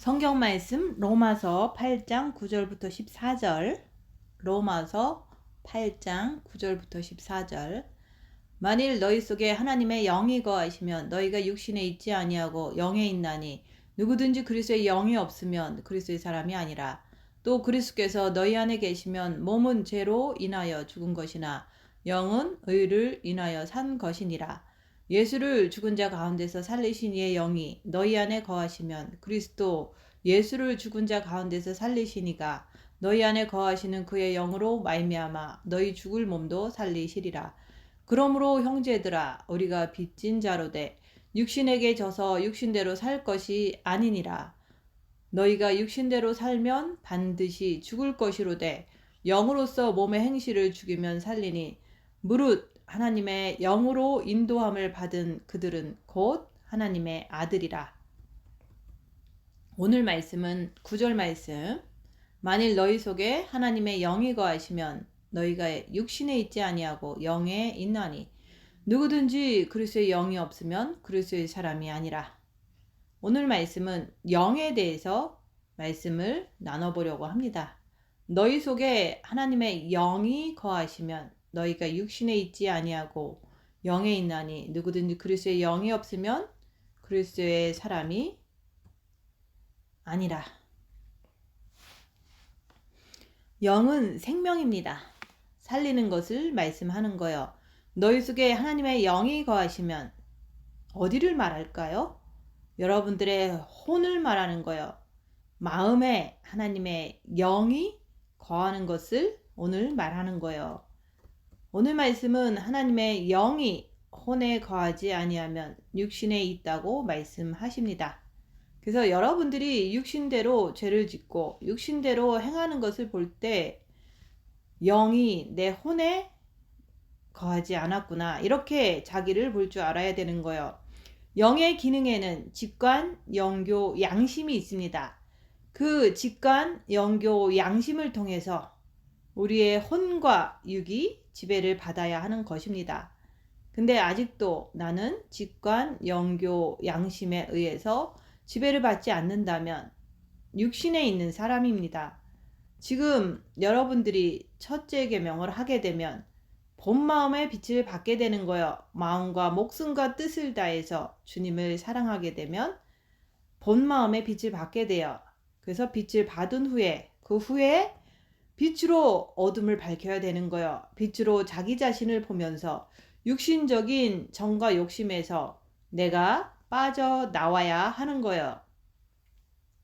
성경 말씀 로마서 8장 9절부터 14절. 로마서 8장 9절부터 14절. 만일 너희 속에 하나님의 영이 거하시면 너희가 육신에 있지 아니하고 영에 있나니 누구든지 그리스도의 영이 없으면 그리스도의 사람이 아니라. 또 그리스도께서 너희 안에 계시면 몸은 죄로 인하여 죽은 것이나 영은 의를 인하여 산 것이니라. 예수를 죽은 자 가운데서 살리신 이의 영이 너희 안에 거하시면 그리스도 예수를 죽은 자 가운데서 살리신 이가 너희 안에 거하시는 그의 영으로 말미암아 너희 죽을 몸도 살리시리라. 그러므로 형제들아, 우리가 빚진 자로되 육신에게 져서 육신대로 살 것이 아니니라. 너희가 육신대로 살면 반드시 죽을 것이로되 영으로서 몸의 행실을 죽이면 살리니 무릇 하나님의 영으로 인도함을 받은 그들은 곧 하나님의 아들이라. 오늘 말씀은 9절 말씀. 만일 너희 속에 하나님의 영이 거하시면 너희가 육신에 있지 아니하고 영에 있나니 누구든지 그리스도의 영이 없으면 그리스도의 사람이 아니라. 오늘 말씀은 영에 대해서 말씀을 나눠보려고 합니다. 너희 속에 하나님의 영이 거하시면 너희가 육신에 있지 아니하고 영에 있나니 누구든지 그리스도의 영이 없으면 그리스도의 사람이 아니라. 영은 생명입니다. 살리는 것을 말씀하는 거예요. 너희 속에 하나님의 영이 거하시면 어디를 말할까요? 여러분들의 혼을 말하는 거예요. 마음에 하나님의 영이 거하는 것을 오늘 말하는 거예요. 오늘 말씀은 하나님의 영이 혼에 거하지 아니하면 육신에 있다고 말씀하십니다. 그래서 여러분들이 육신대로 죄를 짓고 육신대로 행하는 것을 볼 때 영이 내 혼에 거하지 않았구나, 이렇게 자기를 볼 줄 알아야 되는 거예요. 영의 기능에는 직관, 영교, 양심이 있습니다. 그 직관, 영교, 양심을 통해서 우리의 혼과 육이 지배를 받아야 하는 것입니다. 근데 아직도 나는 직관, 영교, 양심에 의해서 지배를 받지 않는다면 육신에 있는 사람입니다. 지금 여러분들이 첫째 계명을 하게 되면 본 마음의 빛을 받게 되는 거예요. 마음과 목숨과 뜻을 다해서 주님을 사랑하게 되면 본 마음의 빛을 받게 돼요. 그래서 빛을 받은 후에 그 후에 빛으로 어둠을 밝혀야 되는 거예요. 빛으로 자기 자신을 보면서 육신적인 정과 욕심에서 내가 빠져나와야 하는 거예요.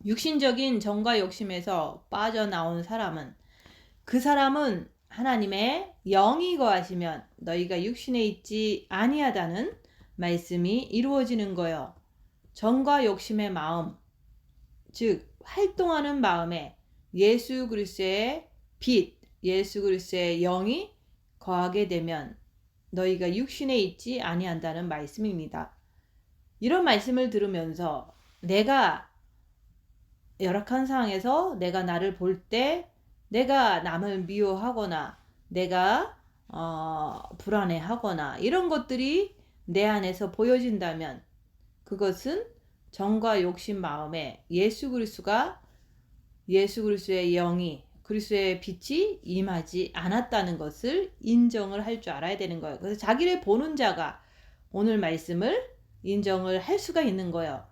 육신적인 정과 욕심에서 빠져나온 사람은, 그 사람은 하나님의 영이 거하시면 너희가 육신에 있지 아니하다는 말씀이 이루어지는 거예요. 정과 욕심의 마음, 즉 활동하는 마음에 예수 그리스도의 빛, 예수 그리스도의 영이 거하게 되면 너희가 육신에 있지 아니한다는 말씀입니다. 이런 말씀을 들으면서 내가 열악한 상황에서 내가 나를 볼 때 내가 남을 미워하거나 내가 불안해하거나 이런 것들이 내 안에서 보여진다면 그것은 정과 욕심 마음에 예수 그리스도의 영이, 그리스도의 빛이 임하지 않았다는 것을 인정을 할 줄 알아야 되는 거예요. 그래서 자기를 보는 자가 오늘 말씀을 인정을 할 수가 있는 거예요.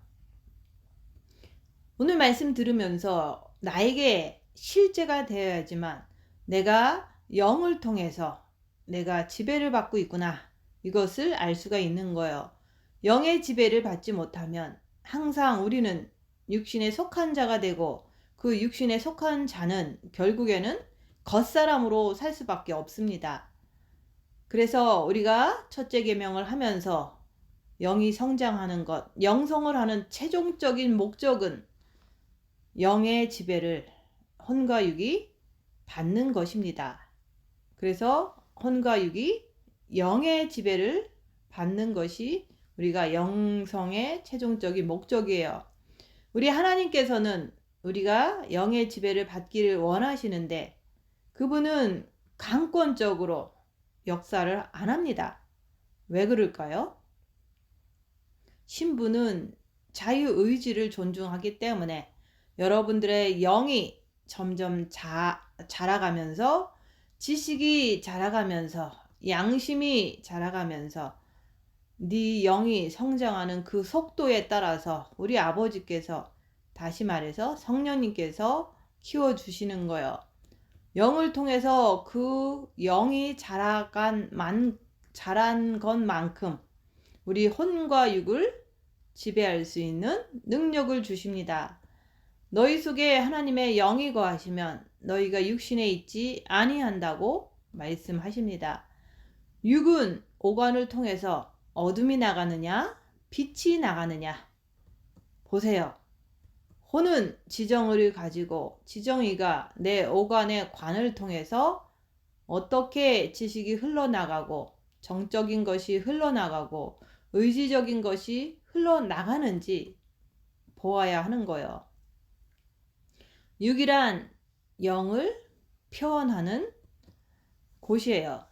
오늘 말씀 들으면서 나에게 실제가 되어야지만 내가 영을 통해서 내가 지배를 받고 있구나, 이것을 알 수가 있는 거예요. 영의 지배를 받지 못하면 항상 우리는 육신에 속한 자가 되고 그 육신에 속한 자는 결국에는 겉사람으로 살 수밖에 없습니다. 그래서 우리가 첫째 계명을 하면서 영이 성장하는 것, 영성을 하는 최종적인 목적은 영의 지배를 혼과 육이 받는 것입니다. 그래서 혼과 육이 영의 지배를 받는 것이 우리가 영성의 최종적인 목적이에요. 우리 하나님께서는 우리가 영의 지배를 받기를 원하시는데 그분은 강권적으로 역사를 안 합니다. 왜 그럴까요? 신부는 자유의지를 존중하기 때문에 여러분들의 영이 점점 자라가면서 지식이 자라가면서 양심이 자라가면서 네 영이 성장하는 그 속도에 따라서 우리 아버지께서, 다시 말해서 성령님께서 키워주시는 거예요. 영을 통해서 그 영이 자란 것만큼 우리 혼과 육을 지배할 수 있는 능력을 주십니다. 너희 속에 하나님의 영이 거하시면 너희가 육신에 있지 아니한다고 말씀하십니다. 육은 오간을 통해서 어둠이 나가느냐 빛이 나가느냐 보세요. 혼은 지정의를 가지고 지정의가 내 오간의 관을 통해서 어떻게 지식이 흘러나가고 정적인 것이 흘러나가고 의지적인 것이 흘러나가는지 보아야 하는 거예요. 육이란 영을 표현하는 곳이에요.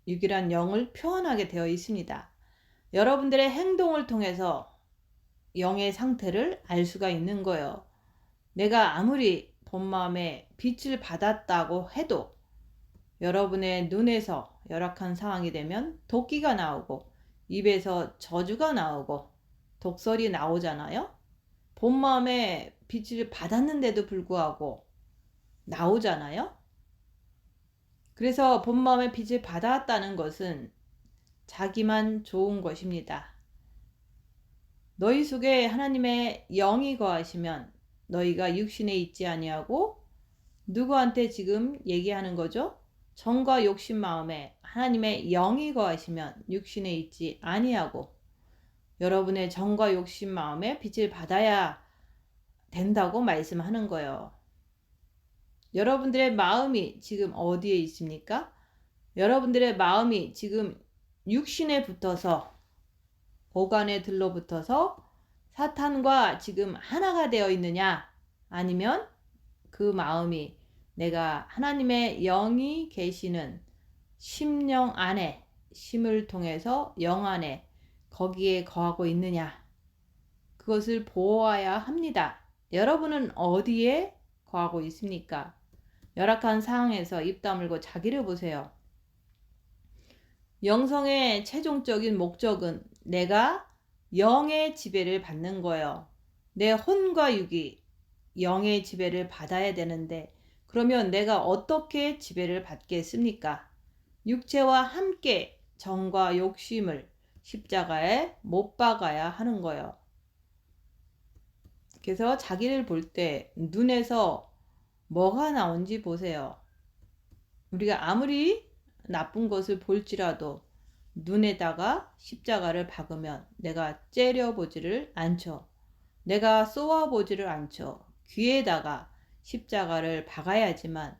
육이란 영을 표현하게 되어 있습니다. 여러분들의 행동을 통해서 영의 상태를 알 수가 있는 거예요. 내가 아무리 본 마음에 빛을 받았다고 해도 여러분의 눈에서 열악한 상황이 되면 도끼가 나오고 입에서 저주가 나오고 독설이 나오잖아요. 본 마음에 빛을 받았는데도 불구하고 나오잖아요. 그래서 본 마음에 빛을 받았다는 것은 자기만 좋은 것입니다. 너희 속에 하나님의 영이 거하시면 너희가 육신에 있지 아니하고, 누구한테 지금 얘기하는 거죠? 정과 욕심 마음에 하나님의 영이 거하시면 육신에 있지 아니하고, 여러분의 정과 욕심 마음에 빛을 받아야 된다고 말씀하는 거예요. 여러분들의 마음이 지금 어디에 있습니까? 여러분들의 마음이 지금 육신에 붙어서 오간에 들러붙어서 사탄과 지금 하나가 되어 있느냐, 아니면 그 마음이 내가 하나님의 영이 계시는 심령 안에, 심을 통해서 영 안에 거기에 거하고 있느냐, 그것을 보아야 합니다. 여러분은 어디에 거하고 있습니까? 열악한 상황에서 입 다물고 자기를 보세요. 영성의 최종적인 목적은 내가 영의 지배를 받는 거예요. 내 혼과 육이 영의 지배를 받아야 되는데, 그러면 내가 어떻게 지배를 받겠습니까? 육체와 함께 정과 욕심을 십자가에 못 박아야 하는 거예요. 그래서 자기를 볼 때 눈에서 뭐가 나온지 보세요. 우리가 아무리 나쁜 것을 볼지라도 눈에다가 십자가를 박으면 내가 째려보지를 않죠. 내가 쏘아보지를 않죠. 귀에다가 십자가를 박아야지만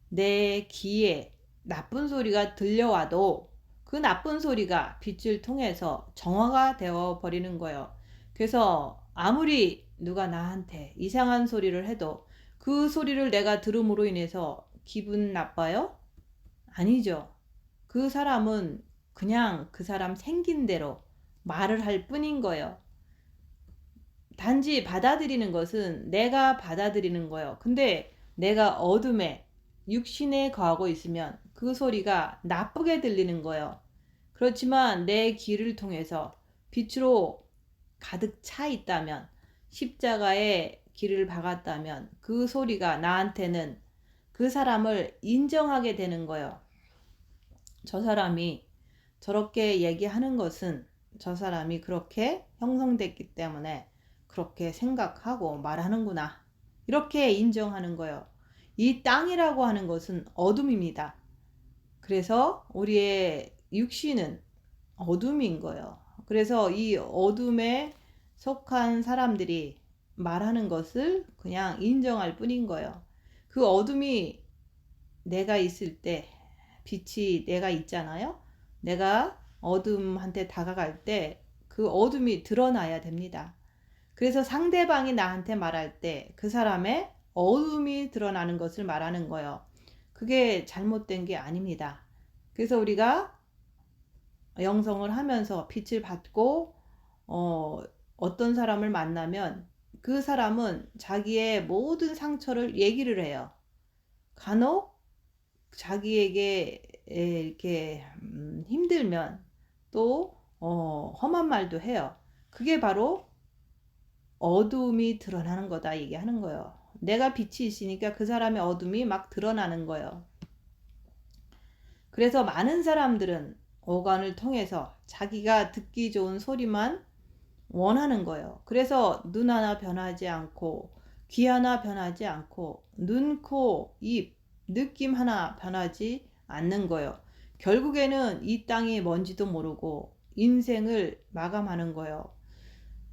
내 귀에 나쁜 소리가 들려와도 그 나쁜 소리가 빛을 통해서 정화가 되어 버리는 거예요. 그래서 아무리 누가 나한테 이상한 소리를 해도 그 소리를 내가 들음으로 인해서 기분 나빠요? 아니죠. 그 사람은 그냥 그 사람 생긴 대로 말을 할 뿐인 거예요. 단지 받아들이는 것은 내가 받아들이는 거예요. 근데 내가 어둠에 육신에 거하고 있으면 그 소리가 나쁘게 들리는 거예요. 그렇지만 내 귀를 통해서 빛으로 가득 차 있다면, 십자가에 귀를 박았다면 그 소리가 나한테는 그 사람을 인정하게 되는 거예요. 저 사람이 저렇게 얘기하는 것은 저 사람이 그렇게 형성됐기 때문에 그렇게 생각하고 말하는구나, 이렇게 인정하는 거예요. 이 땅이라고 하는 것은 어둠입니다. 그래서 우리의 육신은 어둠인 거예요. 그래서 이 어둠에 속한 사람들이 말하는 것을 그냥 인정할 뿐인 거예요. 그 어둠이 내가 있을 때 빛이 내가 있잖아요. 내가 어둠한테 다가갈 때 그 어둠이 드러나야 됩니다. 그래서 상대방이 나한테 말할 때 그 사람의 어둠이 드러나는 것을 말하는 거예요. 그게 잘못된 게 아닙니다. 그래서 우리가 영성을 하면서 빛을 받고 어떤 사람을 만나면 그 사람은 자기의 모든 상처를 얘기를 해요. 간혹 자기에게 이렇게 힘들면 또 험한 말도 해요. 그게 바로 어둠이 드러나는 거다 얘기하는 거예요. 내가 빛이 있으니까 그 사람의 어둠이 막 드러나는 거예요. 그래서 많은 사람들은 오간을 통해서 자기가 듣기 좋은 소리만 원하는 거예요. 그래서 눈 하나 변하지 않고 귀 하나 변하지 않고 눈, 코, 입, 느낌 하나 변하지 않는 거예요. 결국에는 이 땅이 뭔지도 모르고 인생을 마감하는 거예요.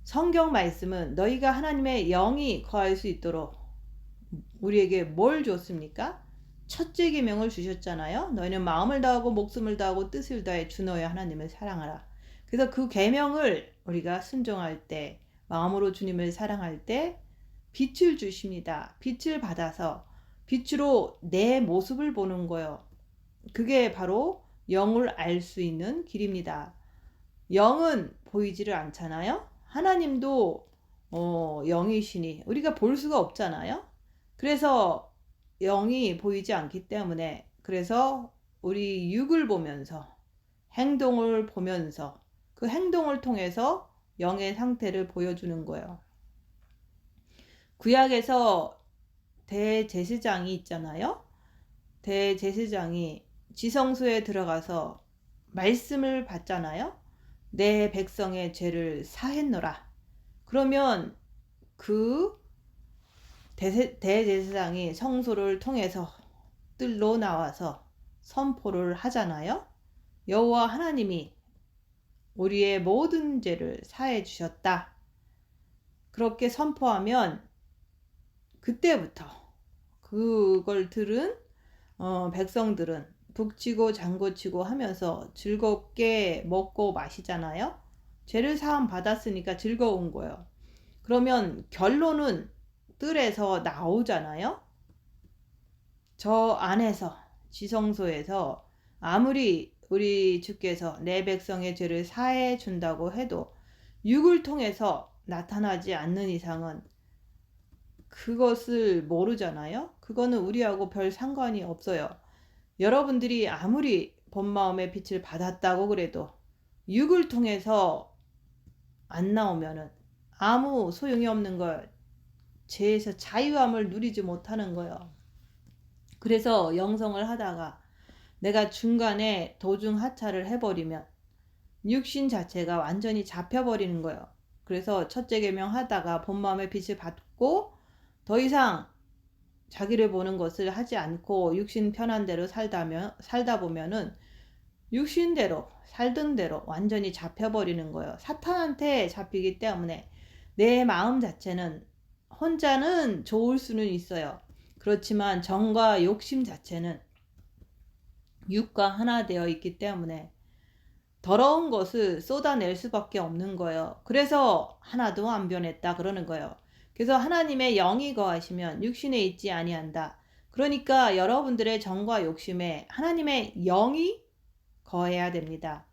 성경 말씀은 너희가 하나님의 영이 거할 수 있도록 우리에게 뭘 줬습니까? 첫째 계명을 주셨잖아요. 너희는 마음을 다하고 목숨을 다하고 뜻을 다해 주 너의 하나님을 사랑하라. 그래서 그 계명을 우리가 순종할 때, 마음으로 주님을 사랑할 때 빛을 주십니다. 빛을 받아서 빛으로 내 모습을 보는 거예요. 그게 바로 영을 알 수 있는 길입니다. 영은 보이지를 않잖아요. 하나님도 영이시니 우리가 볼 수가 없잖아요. 그래서 영이 보이지 않기 때문에 그래서 우리 육을 보면서 행동을 보면서 그 행동을 통해서 영의 상태를 보여주는 거예요. 구약에서 대제사장이 있잖아요. 대제사장이 지성소에 들어가서 말씀을 받잖아요. 내 백성의 죄를 사했노라. 그러면 그 대제사장이 성소를 통해서 뜰로 나와서 선포를 하잖아요. 여호와 하나님이 우리의 모든 죄를 사해 주셨다. 그렇게 선포하면 그때부터 그걸 들은 백성들은 북치고 장구치고 하면서 즐겁게 먹고 마시잖아요. 죄를 사함 받았으니까 즐거운 거예요. 그러면 결론은 뜰에서 나오잖아요. 저 안에서 지성소에서 아무리 우리 주께서 내 백성의 죄를 사해 준다고 해도 육을 통해서 나타나지 않는 이상은 그것을 모르잖아요. 그거는 우리하고 별 상관이 없어요. 여러분들이 아무리 본 마음의 빛을 받았다고 그래도 육을 통해서 안 나오면은 아무 소용이 없는 거예요. 죄에서 자유함을 누리지 못하는 거예요. 그래서 영성을 하다가 내가 중간에 도중 하차를 해버리면 육신 자체가 완전히 잡혀버리는 거예요. 그래서 첫째 계명 하다가 본 마음의 빛을 받고 더 이상 자기를 보는 것을 하지 않고 육신 편한 대로 살다 보면은 육신대로 살던 대로 완전히 잡혀버리는 거예요. 사탄한테 잡히기 때문에 내 마음 자체는 혼자는 좋을 수는 있어요. 그렇지만 정과 욕심 자체는 육과 하나 되어 있기 때문에 더러운 것을 쏟아낼 수밖에 없는 거예요. 그래서 하나도 안 변했다 그러는 거예요. 그래서 하나님의 영이 거하시면 육신에 있지 아니한다. 그러니까 여러분들의 정과 욕심에 하나님의 영이 거해야 됩니다.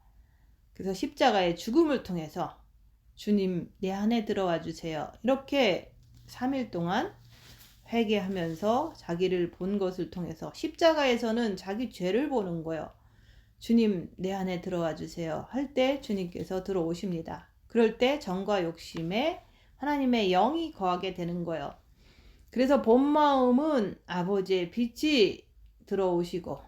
그래서 십자가의 죽음을 통해서 주님 내 안에 들어와 주세요. 이렇게 3일 동안 회개하면서 자기를 본 것을 통해서 십자가에서는 자기 죄를 보는 거예요. 주님 내 안에 들어와 주세요. 할 때 주님께서 들어오십니다. 그럴 때 정과 욕심에 하나님의 영이 거하게 되는 거예요. 그래서 본 마음은 아버지의 빛이 들어오시고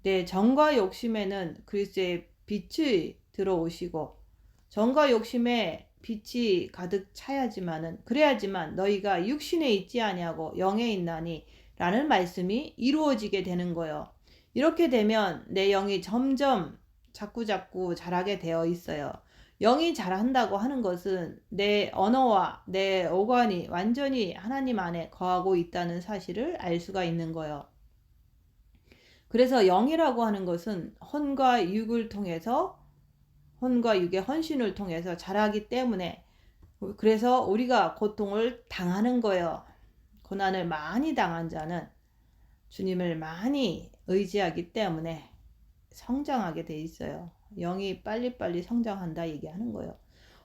내 정과 욕심에는 그리스도의 빛이 들어오시고 정과 욕심에 빛이 가득 차야지만은 그래야지만 너희가 육신에 있지 아니하고 영에 있나니 라는 말씀이 이루어지게 되는 거예요. 이렇게 되면 내 영이 점점 자꾸자꾸 자라게 되어 있어요. 영이 자란다고 하는 것은 내 언어와 내 오관이 완전히 하나님 안에 거하고 있다는 사실을 알 수가 있는 거예요. 그래서 영이라고 하는 것은 혼과 육을 통해서 혼과 육의 헌신을 통해서 자라기 때문에 그래서 우리가 고통을 당하는 거예요. 고난을 많이 당한 자는 주님을 많이 의지하기 때문에 성장하게 돼 있어요. 영이 빨리빨리 성장한다 얘기하는 거예요.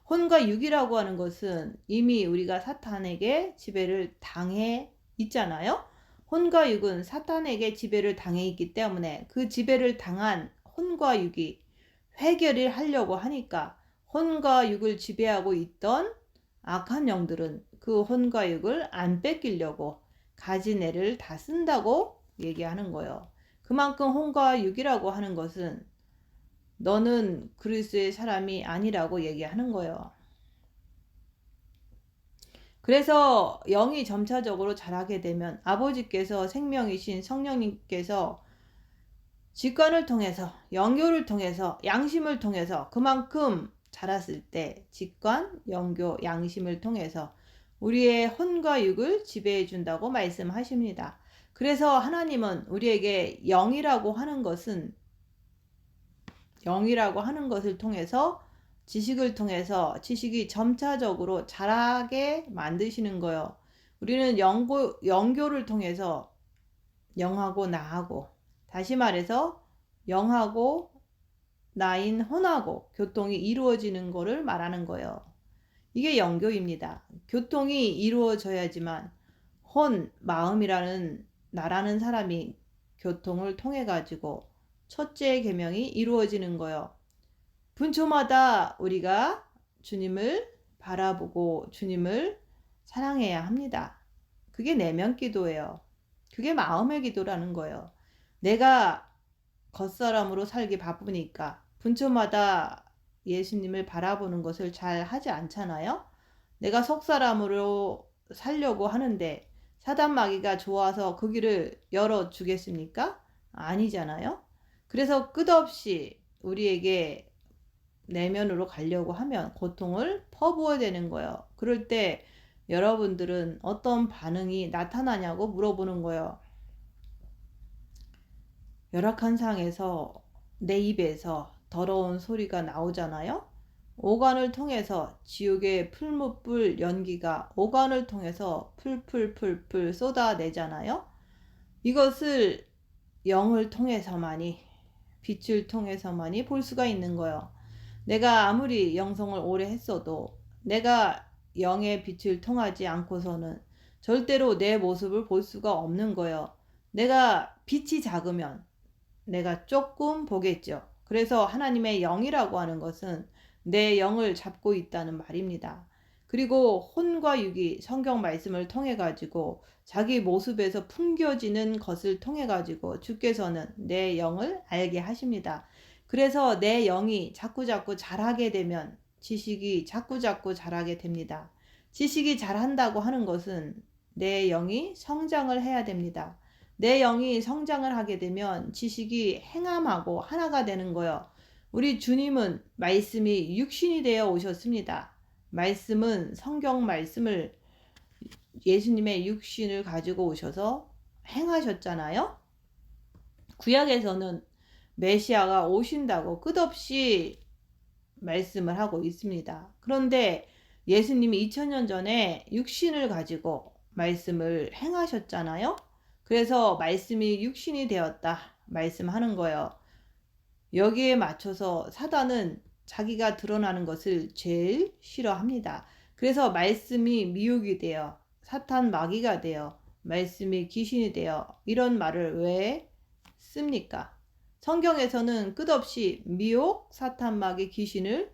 혼과 육이라고 하는 것은 이미 우리가 사탄에게 지배를 당해 있잖아요. 혼과 육은 사탄에게 지배를 당해 있기 때문에 그 지배를 당한 혼과 육이 해결을 하려고 하니까 혼과 육을 지배하고 있던 악한 영들은 그 혼과 육을 안 뺏기려고 가진 애를 다 쓴다고 얘기하는 거예요. 그만큼 혼과 육이라고 하는 것은 너는 그리스도의 사람이 아니라고 얘기하는 거예요. 그래서 영이 점차적으로 자라게 되면 아버지께서 생명이신 성령님께서 직관을 통해서 영교를 통해서 양심을 통해서 그만큼 자랐을 때 직관, 영교, 양심을 통해서 우리의 혼과 육을 지배해 준다고 말씀하십니다. 그래서 하나님은 우리에게 영이라고 하는 것을 통해서 지식을 통해서 지식이 점차적으로 자라게 만드시는 거예요. 우리는 영교를 통해서 영하고 나하고, 다시 말해서 영하고 나인 혼하고 교통이 이루어지는 거를 말하는 거예요. 이게 영교입니다. 교통이 이루어져야지만 마음이라는 나라는 사람이 교통을 통해 가지고 첫째 계명이 이루어지는 거예요. 분초마다 우리가 주님을 바라보고 주님을 사랑해야 합니다. 그게 내면 기도예요. 그게 마음의 기도라는 거예요. 내가 겉사람으로 살기 바쁘니까 분초마다 예수님을 바라보는 것을 잘 하지 않잖아요. 내가 속사람으로 살려고 하는데 사단 마귀가 좋아서 그 길을 열어주겠습니까? 아니잖아요. 그래서 끝없이 우리에게 내면으로 가려고 하면 고통을 퍼부어야 되는 거예요. 그럴 때 여러분들은 어떤 반응이 나타나냐고 물어보는 거예요. 열악한 상에서 내 입에서 더러운 소리가 나오잖아요. 오간을 통해서 지옥의 풀무불 연기가 오간을 통해서 풀풀풀풀 쏟아내잖아요. 이것을 영을 통해서만이, 빛을 통해서만이 볼 수가 있는 거예요. 내가 아무리 영성을 오래 했어도 내가 영의 빛을 통하지 않고서는 절대로 내 모습을 볼 수가 없는 거예요. 내가 빛이 작으면 내가 조금 보겠죠. 그래서 하나님의 영이라고 하는 것은 내 영을 잡고 있다는 말입니다. 그리고 혼과 육이 성경 말씀을 통해 가지고 자기 모습에서 풍겨지는 것을 통해 가지고 주께서는 내 영을 알게 하십니다. 그래서 내 영이 자꾸자꾸 자라게 되면 지식이 자꾸자꾸 자라게 됩니다. 지식이 자란다고 하는 것은 내 영이 성장을 해야 됩니다. 내 영이 성장을 하게 되면 지식이 행함하고 하나가 되는 거예요. 우리 주님은 말씀이 육신이 되어 오셨습니다. 말씀은 성경 말씀을 예수님의 육신을 가지고 오셔서 행하셨잖아요. 구약에서는 메시아가 오신다고 끝없이 말씀을 하고 있습니다. 그런데 예수님이 2000년 전에 육신을 가지고 말씀을 행하셨잖아요. 그래서 말씀이 육신이 되었다 말씀하는 거예요. 여기에 맞춰서 사단은 자기가 드러나는 것을 제일 싫어합니다. 그래서 말씀이 미혹이 되어 사탄 마귀가 되어 말씀이 귀신이 되어 이런 말을 왜 씁니까? 성경에서는 끝없이 미혹, 사탄 마귀, 귀신을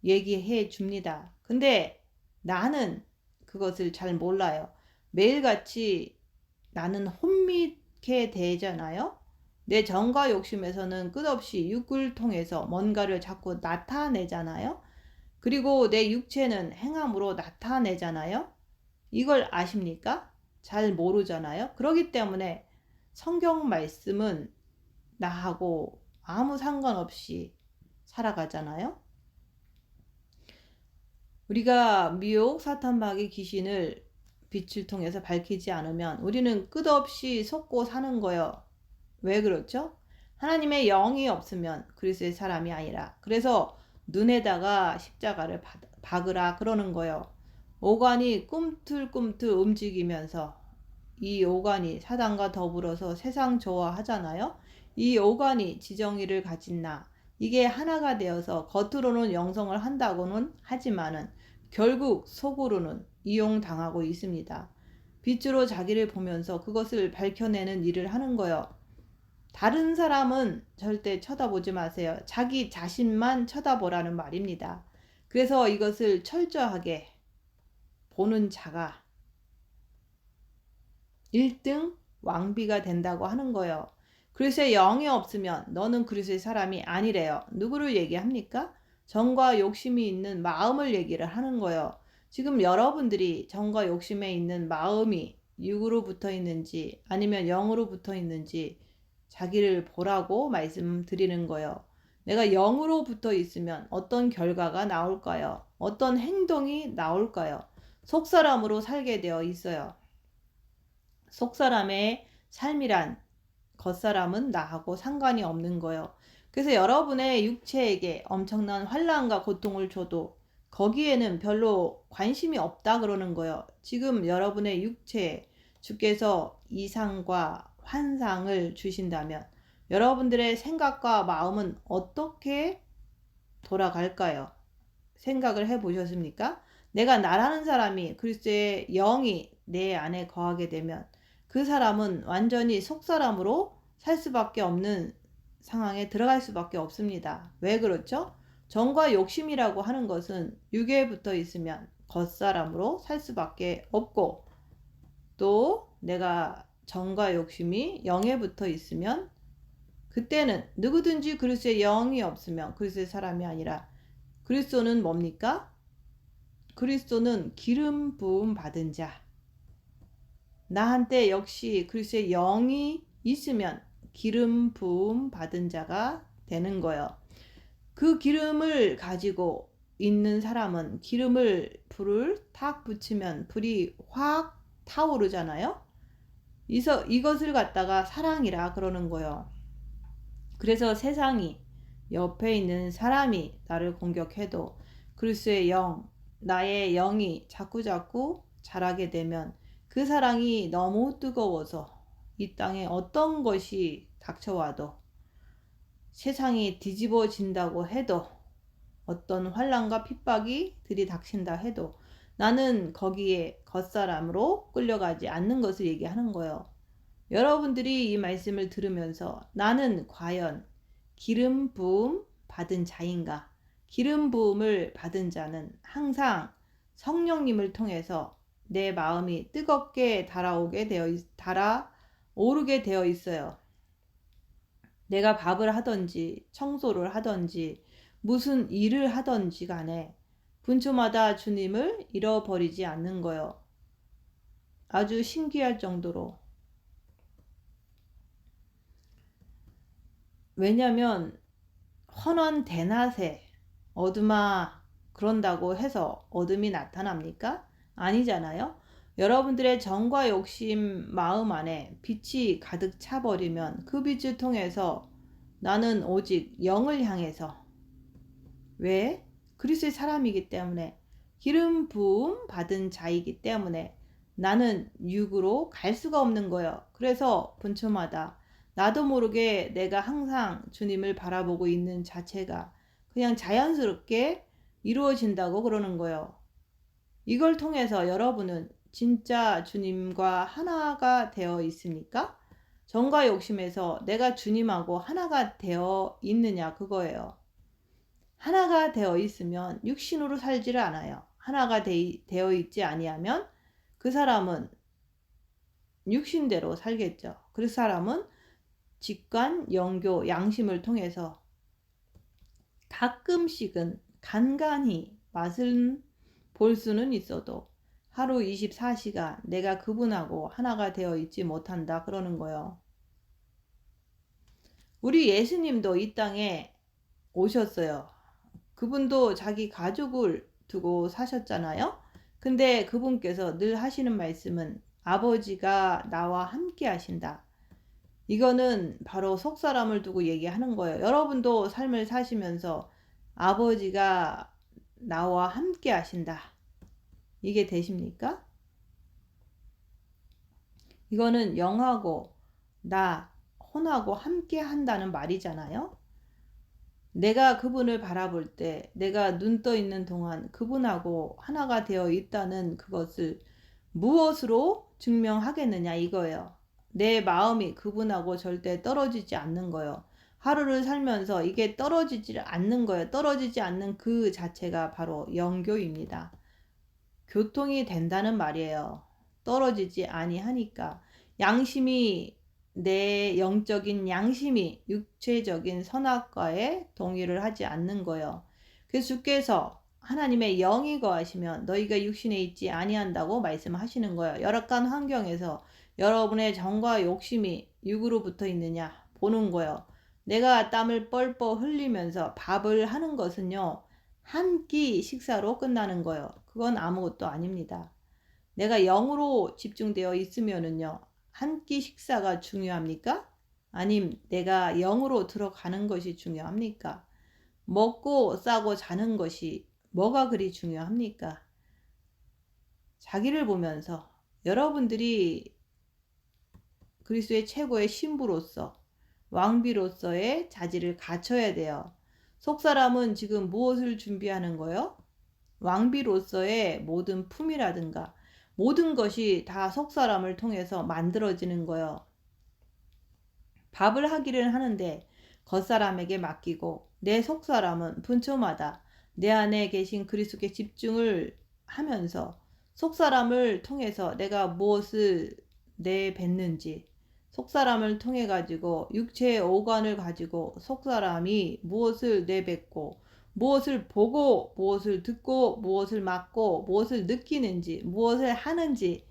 얘기해 줍니다. 근데 나는 그것을 잘 몰라요. 매일같이 나는 혼미케 되잖아요. 내 정과 욕심에서는 끝없이 육을 통해서 뭔가를 자꾸 나타내잖아요. 그리고 내 육체는 행함으로 나타내잖아요. 이걸 아십니까? 잘 모르잖아요. 그렇기 때문에 성경 말씀은 나하고 아무 상관없이 살아가잖아요. 우리가 미혹, 사탄, 마귀, 귀신을 빛을 통해서 밝히지 않으면 우리는 끝없이 속고 사는 거예요. 왜 그렇죠? 하나님의 영이 없으면 그리스도의 사람이 아니라. 그래서 눈에다가 십자가를 박으라 그러는 거예요. 오간이 꿈틀꿈틀 움직이면서 이 오간이 사단과 더불어서 세상 좋아하잖아요. 이 오간이 지정의를 가진 나, 이게 하나가 되어서 겉으로는 영성을 한다고는 하지만은 결국 속으로는 이용당하고 있습니다. 빛으로 자기를 보면서 그것을 밝혀내는 일을 하는 거예요. 다른 사람은 절대 쳐다보지 마세요. 자기 자신만 쳐다보라는 말입니다. 그래서 이것을 철저하게 보는 자가 1등 왕비가 된다고 하는 거예요. 그리스도의 영이 없으면 너는 그리스도의 사람이 아니래요. 누구를 얘기합니까? 정과 욕심이 있는 마음을 얘기를 하는 거예요. 지금 여러분들이 정과 욕심에 있는 마음이 육으로 붙어 있는지 아니면 영으로 붙어 있는지 자기를 보라고 말씀드리는 거예요. 내가 영으로 붙어 있으면 어떤 결과가 나올까요? 어떤 행동이 나올까요? 속사람으로 살게 되어 있어요. 속사람의 삶이란 겉사람은 나하고 상관이 없는 거예요. 그래서 여러분의 육체에게 엄청난 환난과 고통을 줘도 거기에는 별로 관심이 없다 그러는 거예요. 지금 여러분의 육체에 주께서 이상과 환상을 주신다면 여러분들의 생각과 마음은 어떻게 돌아갈까요? 생각을 해 보셨습니까? 내가 나라는 사람이 그리스도의 영이 내 안에 거하게 되면 그 사람은 완전히 속사람으로 살 수밖에 없는 상황에 들어갈 수밖에 없습니다. 왜 그렇죠? 정과 욕심이라고 하는 것은 육에 붙어 있으면 겉사람으로 살 수밖에 없고, 또 내가 정과 욕심이 영에 붙어 있으면 그때는 누구든지 그리스도의 영이 없으면 그리스도의 사람이 아니라, 그리스도는 뭡니까? 그리스도는 기름 부음 받은 자. 나한테 역시 그리스도의 영이 있으면 기름 부음 받은 자가 되는 거예요. 그 기름을 가지고 있는 사람은 불을 탁 붙이면 불이 확 타오르잖아요. 이것을 갖다가 사랑이라 그러는 거예요. 그래서 세상이, 옆에 있는 사람이 나를 공격해도 그리스도의 영, 나의 영이 자꾸자꾸 자라게 되면 그 사랑이 너무 뜨거워서 이 땅에 어떤 것이 닥쳐와도, 세상이 뒤집어진다고 해도, 어떤 환난과 핍박이 들이닥친다 해도 나는 거기에 겉사람으로 끌려가지 않는 것을 얘기하는 거예요. 여러분들이 이 말씀을 들으면서 나는 과연 기름 부음 받은 자인가? 기름 부음을 받은 자는 항상 성령님을 통해서 내 마음이 뜨겁게 달아오르게 되어 있어요. 내가 밥을 하든지 청소를 하든지 무슨 일을 하든지 간에 분초마다 주님을 잃어버리지 않는 거예요. 아주 신기할 정도로. 왜냐면 헌원 대낮에 어둠아 그런다고 해서 어둠이 나타납니까? 아니잖아요. 여러분들의 정과 욕심 마음 안에 빛이 가득 차버리면 그 빛을 통해서 나는 오직 영을 향해서, 왜? 그리스도의 사람이기 때문에, 기름 부음 받은 자이기 때문에 나는 육으로 갈 수가 없는 거예요. 그래서 분초마다 나도 모르게 내가 항상 주님을 바라보고 있는 자체가 그냥 자연스럽게 이루어진다고 그러는 거예요. 이걸 통해서 여러분은 진짜 주님과 하나가 되어 있습니까? 정과 욕심에서 내가 주님하고 하나가 되어 있느냐, 그거예요. 하나가 되어 있으면 육신으로 살지를 않아요. 하나가 되어 있지 아니하면 그 사람은 육신대로 살겠죠. 그 사람은 직관, 영교, 양심을 통해서 가끔씩은 간간히 맛을 볼 수는 있어도 하루 24시간 내가 그분하고 하나가 되어 있지 못한다 그러는 거예요. 우리 예수님도 이 땅에 오셨어요. 그분도 자기 가족을 두고 사셨잖아요. 근데 그분께서 늘 하시는 말씀은 아버지가 나와 함께 하신다. 이거는 바로 속사람을 두고 얘기하는 거예요. 여러분도 삶을 사시면서 아버지가 나와 함께 하신다. 이게 되십니까? 이거는 영하고 나, 혼하고 함께 한다는 말이잖아요. 내가 그분을 바라볼 때, 내가 눈 떠 있는 동안 그분하고 하나가 되어 있다는 그것을 무엇으로 증명하겠느냐 이거예요. 내 마음이 그분하고 절대 떨어지지 않는 거예요. 하루를 살면서 이게 떨어지지 않는 거예요. 떨어지지 않는 그 자체가 바로 영교입니다. 교통이 된다는 말이에요. 떨어지지 아니하니까. 양심이, 내 영적인 양심이 육체적인 선악과에 동의를 하지 않는 거예요. 그래서 주께서 하나님의 영이 거하시면 너희가 육신에 있지 아니한다고 말씀하시는 거예요. 열악한 환경에서 여러분의 정과 욕심이 육으로 붙어 있느냐 보는 거예요. 내가 땀을 뻘뻘 흘리면서 밥을 하는 것은요, 한 끼 식사로 끝나는 거예요. 그건 아무것도 아닙니다. 내가 영으로 집중되어 있으면은요, 한 끼 식사가 중요합니까? 아님 내가 영으로 들어가는 것이 중요합니까? 먹고 싸고 자는 것이 뭐가 그리 중요합니까? 자기를 보면서 여러분들이 그리스도의 최고의 신부로서 왕비로서의 자질을 갖춰야 돼요. 속사람은 지금 무엇을 준비하는 거예요? 왕비로서의 모든 품이라든가 모든 것이 다 속사람을 통해서 만들어지는 거예요. 밥을 하기를 하는데 겉사람에게 맡기고 내 속사람은 분초마다 내 안에 계신 그리스도께 집중을 하면서 속사람을 통해서 내가 무엇을 내뱉는지, 속사람을 통해 가지고 육체의 오관을 가지고 속사람이 무엇을 내뱉고 무엇을 보고 무엇을 듣고 무엇을 맡고 무엇을 느끼는지 무엇을 하는지,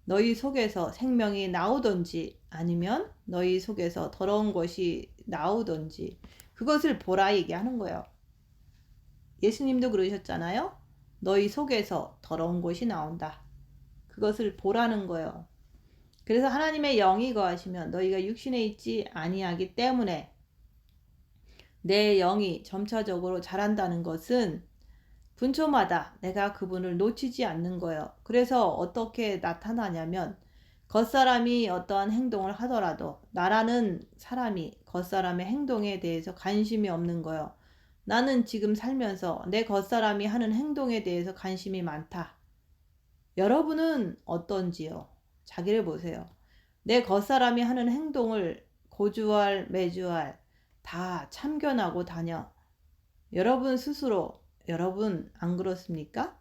너희 속에서 생명이 나오던지 아니면 너희 속에서 더러운 것이 나오던지 그것을 보라 얘기하는 거예요. 예수님도 그러셨잖아요. 너희 속에서 더러운 것이 나온다. 그것을 보라는 거예요. 그래서 하나님의 영이 거하시면 너희가 육신에 있지 아니하기 때문에 내 영이 점차적으로 자란다는 것은 분초마다 내가 그분을 놓치지 않는 거예요. 그래서 어떻게 나타나냐면 겉사람이 어떠한 행동을 하더라도 나라는 사람이 겉사람의 행동에 대해서 관심이 없는 거예요. 나는 지금 살면서 내 겉사람이 하는 행동에 대해서 관심이 많다. 여러분은 어떤지요? 자기를 보세요. 내 겉사람이 하는 행동을 고주할 매주할 다 참견하고 다녀. 여러분 스스로, 여러분 안 그렇습니까?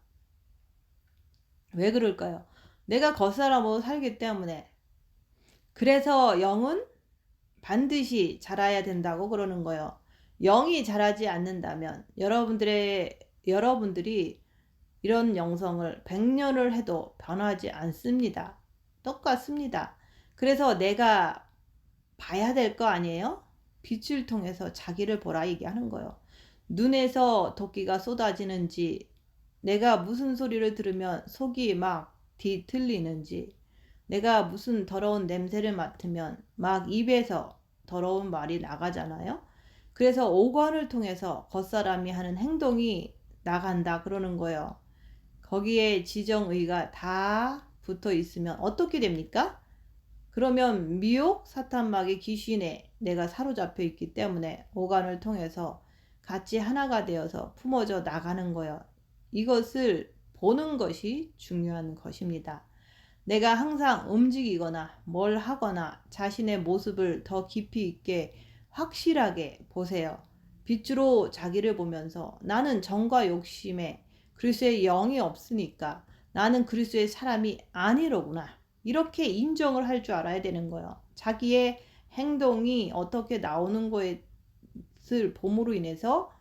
왜 그럴까요? 내가 겉사람으로 살기 때문에. 그래서 영은 반드시 자라야 된다고 그러는 거예요. 영이 자라지 않는다면 여러분들이 이런 영성을 100년을 해도 변하지 않습니다. 똑같습니다. 그래서 내가 봐야 될 거 아니에요? 빛을 통해서 자기를 보라 얘기하는 거예요. 눈에서 도끼가 쏟아지는지, 내가 무슨 소리를 들으면 속이 막 뒤틀리는지, 내가 무슨 더러운 냄새를 맡으면 막 입에서 더러운 말이 나가잖아요. 그래서 오관을 통해서 겉사람이 하는 행동이 나간다 그러는 거예요. 거기에 지정의가 다 붙어 있으면 어떻게 됩니까? 그러면 미혹, 사탄마귀, 귀신에 내가 사로잡혀 있기 때문에 오간을 통해서 같이 하나가 되어서 품어져 나가는 거예요. 이것을 보는 것이 중요한 것입니다. 내가 항상 움직이거나 뭘 하거나 자신의 모습을 더 깊이 있게 확실하게 보세요. 빛으로 자기를 보면서 나는 정과 욕심에 그리스도의 영이 없으니까 나는 그리스도의 사람이 아니로구나. 이렇게 인정을 할 줄 알아야 되는 거예요. 자기의 행동이 어떻게 나오는 것을 봄으로 인해서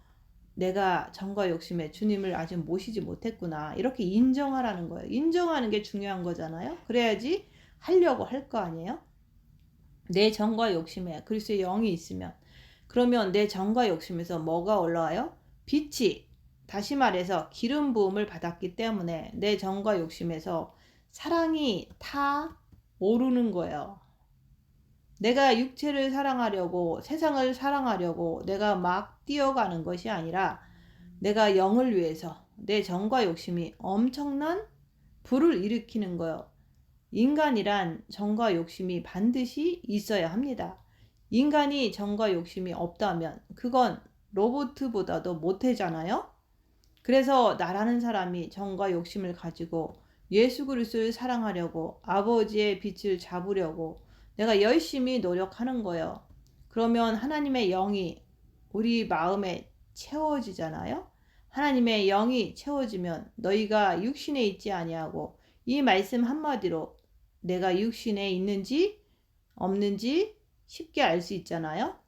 내가 정과 욕심에 주님을 아직 모시지 못했구나. 이렇게 인정하라는 거예요. 인정하는 게 중요한 거잖아요. 그래야지 하려고 할 거 아니에요. 내 정과 욕심에 그리스도의 영이 있으면, 그러면 내 정과 욕심에서 뭐가 올라와요? 빛이, 다시 말해서 기름 부음을 받았기 때문에 내 정과 욕심에서 사랑이 타 오르는 거예요. 내가 육체를 사랑하려고, 세상을 사랑하려고 내가 막 뛰어가는 것이 아니라 내가 영을 위해서 내 정과 욕심이 엄청난 불을 일으키는 거예요. 인간이란 정과 욕심이 반드시 있어야 합니다. 인간이 정과 욕심이 없다면 그건 로봇보다도 못하잖아요. 그래서 나라는 사람이 정과 욕심을 가지고 예수 그리스도를 사랑하려고 아버지의 빛을 잡으려고 내가 열심히 노력하는 거예요. 그러면 하나님의 영이 우리 마음에 채워지잖아요. 하나님의 영이 채워지면 너희가 육신에 있지 아니하고, 이 말씀 한마디로 내가 육신에 있는지 없는지 쉽게 알 수 있잖아요.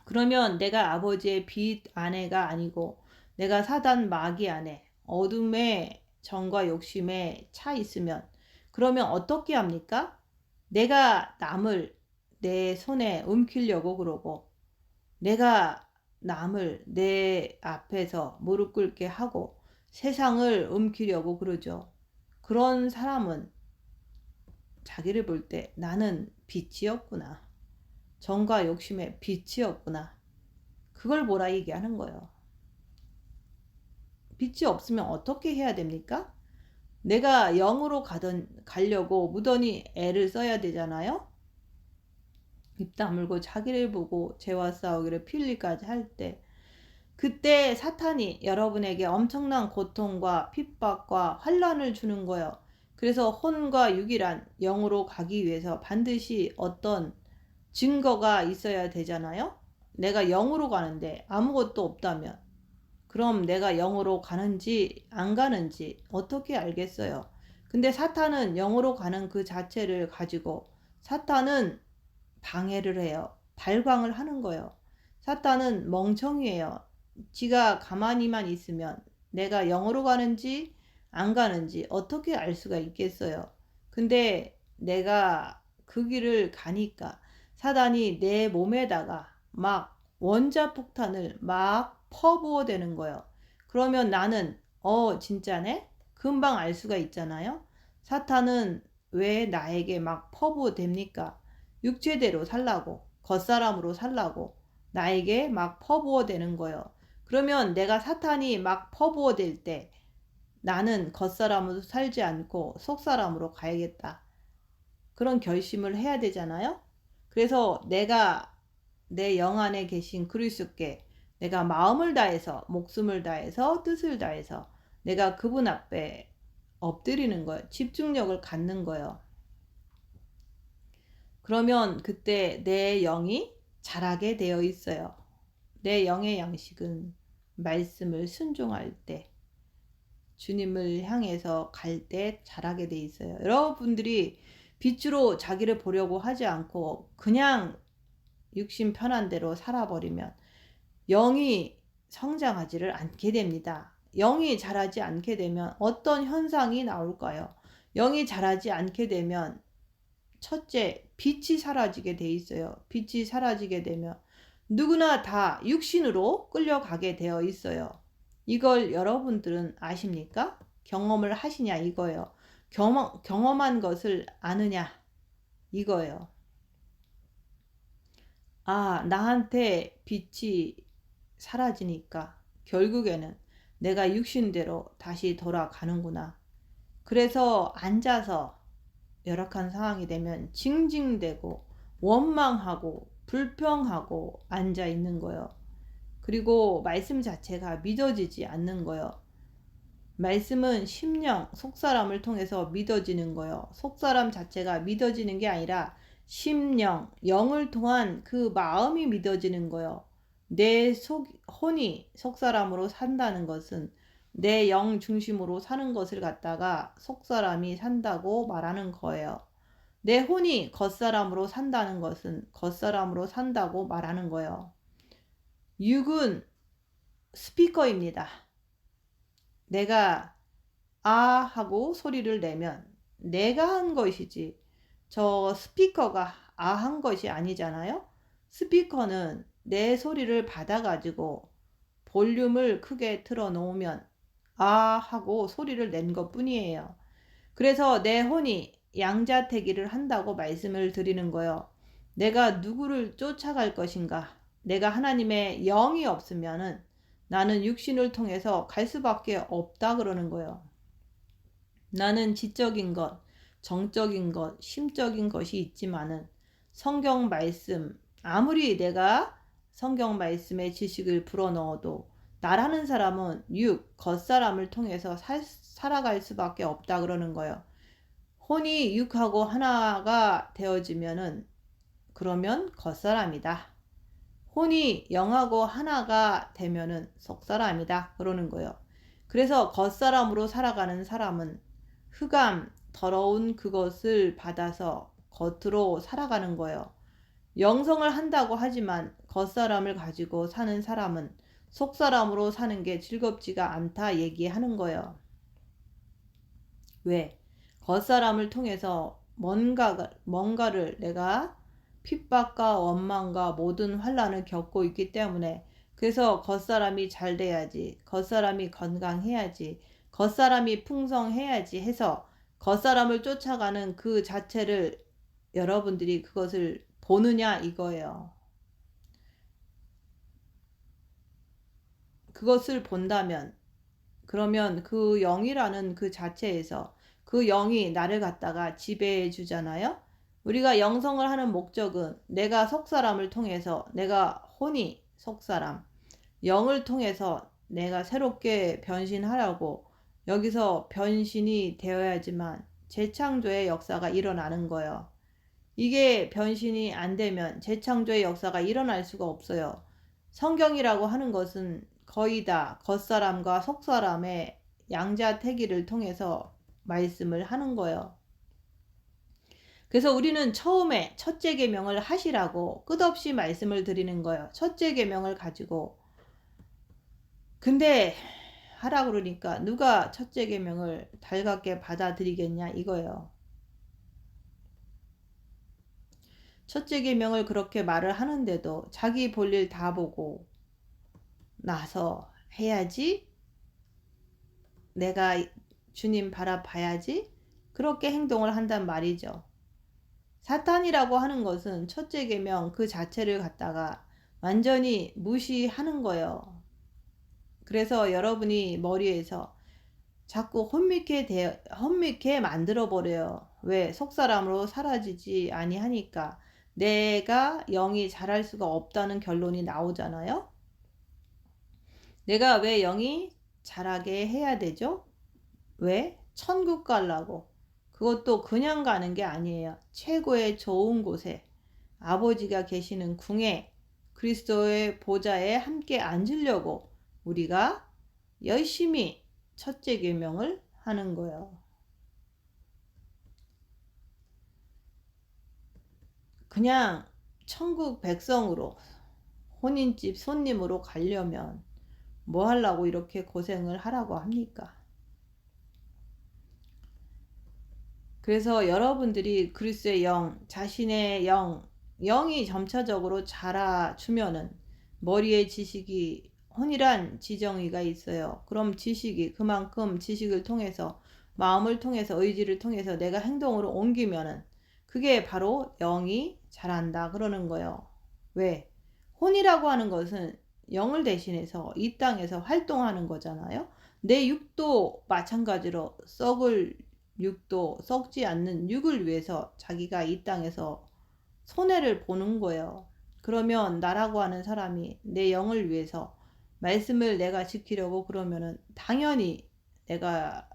그러면 내가 아버지의 빛 안에가 아니고 내가 사단 마귀 안에 어둠의 정과 욕심에 차 있으면, 그러면 어떻게 합니까? 내가 남을 내 손에 움키려고 그러고, 내가 남을 내 앞에서 무릎 꿇게 하고 세상을 움키려고 그러죠. 그런 사람은 자기를 볼 때 나는 빛이었구나, 정과 욕심의 빛이었구나, 그걸 보라 얘기하는 거예요. 빛이 없으면 어떻게 해야 됩니까? 내가 영으로 가려고 무던히 애를 써야 되잖아요. 입 다물고 자기를 보고 죄와 싸우기를 피 흘리까지 할 때, 그때 사탄이 여러분에게 엄청난 고통과 핍박과 환난을 주는 거예요. 그래서 혼과 육이란 영으로 가기 위해서 반드시 어떤 증거가 있어야 되잖아요. 내가 영으로 가는데 아무것도 없다면 그럼 내가 영으로 가는지 안 가는지 어떻게 알겠어요? 근데 사탄은 영으로 가는 그 자체를 가지고 사탄은 방해를 해요. 발광을 하는 거예요. 사탄은 멍청이에요. 지가 가만히만 있으면 내가 영으로 가는지 안 가는지 어떻게 알 수가 있겠어요? 근데 내가 그 길을 가니까 사단이 내 몸에다가 막 원자폭탄을 막 퍼부어 대는 거예요. 그러면 나는 진짜네? 금방 알 수가 있잖아요. 사탄은 왜 나에게 막 퍼부어 댑니까? 육체대로 살라고, 겉사람으로 살라고 나에게 막 퍼부어 대는 거예요. 그러면 내가 사탄이 막 퍼부어 댈 때 나는 겉사람으로 살지 않고 속사람으로 가야겠다, 그런 결심을 해야 되잖아요. 그래서 내가 내 영 안에 계신 그리스도께 내가 마음을 다해서 목숨을 다해서 뜻을 다해서 내가 그분 앞에 엎드리는 거예요. 집중력을 갖는 거예요. 그러면 그때 내 영이 자라게 되어 있어요. 내 영의 양식은 말씀을 순종할 때, 주님을 향해서 갈 때 자라게 돼 있어요. 여러분들이 빛으로 자기를 보려고 하지 않고 그냥 육신 편한 대로 살아버리면 영이 성장하지를 않게 됩니다. 영이 자라지 않게 되면 어떤 현상이 나올까요? 영이 자라지 않게 되면 첫째, 빛이 사라지게 돼 있어요. 빛이 사라지게 되면 누구나 다 육신으로 끌려가게 되어 있어요. 이걸 여러분들은 아십니까? 경험을 하시냐 이거예요. 경험한 것을 아느냐 이거예요. 나한테 빛이 사라지니까 결국에는 내가 육신대로 다시 돌아가는구나. 그래서 앉아서 열악한 상황이 되면 징징대고 원망하고 불평하고 앉아 있는 거예요. 그리고 말씀 자체가 믿어지지 않는 거예요. 말씀은 심령, 속사람을 통해서 믿어지는 거예요. 속사람 자체가 믿어지는 게 아니라 심령, 영을 통한 그 마음이 믿어지는 거예요. 내 혼이 속사람으로 산다는 것은 내 영 중심으로 사는 것을 갖다가 속사람이 산다고 말하는 거예요. 내 혼이 겉사람으로 산다는 것은 겉사람으로 산다고 말하는 거예요. 육은 스피커입니다. 내가 하고 소리를 내면 내가 한 것이지 저 스피커가 한 것이 아니잖아요. 스피커는 내 소리를 받아가지고 볼륨을 크게 틀어 놓으면 하고 소리를 낸 것 뿐이에요. 그래서 내 혼이 양자택일을 한다고 말씀을 드리는 거예요. 내가 누구를 쫓아갈 것인가? 내가 하나님의 영이 없으면은 나는 육신을 통해서 갈 수밖에 없다 그러는 거예요. 나는 지적인 것, 정적인 것, 심적인 것이 있지만은 성경 말씀, 아무리 내가 성경 말씀의 지식을 불어넣어도 나라는 사람은 겉사람을 통해서 살아갈 수밖에 없다 그러는 거예요. 혼이 육하고 하나가 되어지면은 그러면 겉사람이다. 혼이 영하고 하나가 되면은 속사람이다 그러는 거예요. 그래서 겉사람으로 살아가는 사람은 흑암, 더러운 그것을 받아서 겉으로 살아가는 거예요. 영성을 한다고 하지만 겉사람을 가지고 사는 사람은 속사람으로 사는 게 즐겁지가 않다 얘기하는 거예요. 왜? 겉사람을 통해서 뭔가를 내가 핍박과 원망과 모든 환난을 겪고 있기 때문에 그래서 겉사람이 잘 돼야지, 겉사람이 건강해야지, 겉사람이 풍성해야지 해서 겉사람을 쫓아가는 그 자체를 여러분들이 그것을 보느냐 이거예요. 그것을 본다면 그러면 그 영이라는 그 자체에서 그 영이 나를 갖다가 지배해 주잖아요. 우리가 영성을 하는 목적은 내가 속사람을 통해서 내가 혼이 속사람 영을 통해서 내가 새롭게 변신하라고 여기서 변신이 되어야지만 재창조의 역사가 일어나는 거예요. 이게 변신이 안 되면 재창조의 역사가 일어날 수가 없어요. 성경이라고 하는 것은 거의 다 겉사람과 속사람의 양자택일을 통해서 말씀을 하는 거예요. 그래서 우리는 처음에 첫째 계명을 하시라고 끝없이 말씀을 드리는 거예요. 첫째 계명을 가지고. 근데 하라 그러니까 누가 첫째 계명을 달갑게 받아들이겠냐 이거예요. 첫째 계명을 그렇게 말을 하는데도 자기 볼일 다 보고 나서 해야지, 내가 주님 바라봐야지 그렇게 행동을 한단 말이죠. 사탄이라고 하는 것은 첫째 계명 그 자체를 갖다가 완전히 무시하는 거예요. 그래서 여러분이 머리에서 자꾸 혼미케 만들어 버려요. 왜? 속사람으로 사라지지 아니하니까 내가 영이 잘할 수가 없다는 결론이 나오잖아요. 내가 왜 영이 잘하게 해야 되죠? 왜? 천국 가려고. 그것도 그냥 가는 게 아니에요. 최고의 좋은 곳에 아버지가 계시는 궁에 그리스도의 보좌에 함께 앉으려고 우리가 열심히 첫째 계명을 하는 거예요. 그냥 천국 백성으로 혼인집 손님으로 가려면 뭐 하려고 이렇게 고생을 하라고 합니까? 그래서 여러분들이 그리스도의 영, 자신의 영이 점차적으로 자라주면은 머리에 지식이 혼이란 지정의가 있어요. 그럼 지식이 그만큼 지식을 통해서 마음을 통해서 의지를 통해서 내가 행동으로 옮기면은 그게 바로 영이 자란다 그러는 거예요. 왜? 혼이라고 하는 것은 영을 대신해서 이 땅에서 활동하는 거잖아요. 내 육도 마찬가지로 썩을 육도 썩지 않는 육을 위해서 자기가 이 땅에서 손해를 보는 거예요. 그러면 나라고 하는 사람이 내 영을 위해서 말씀을 내가 지키려고 그러면은 당연히 내가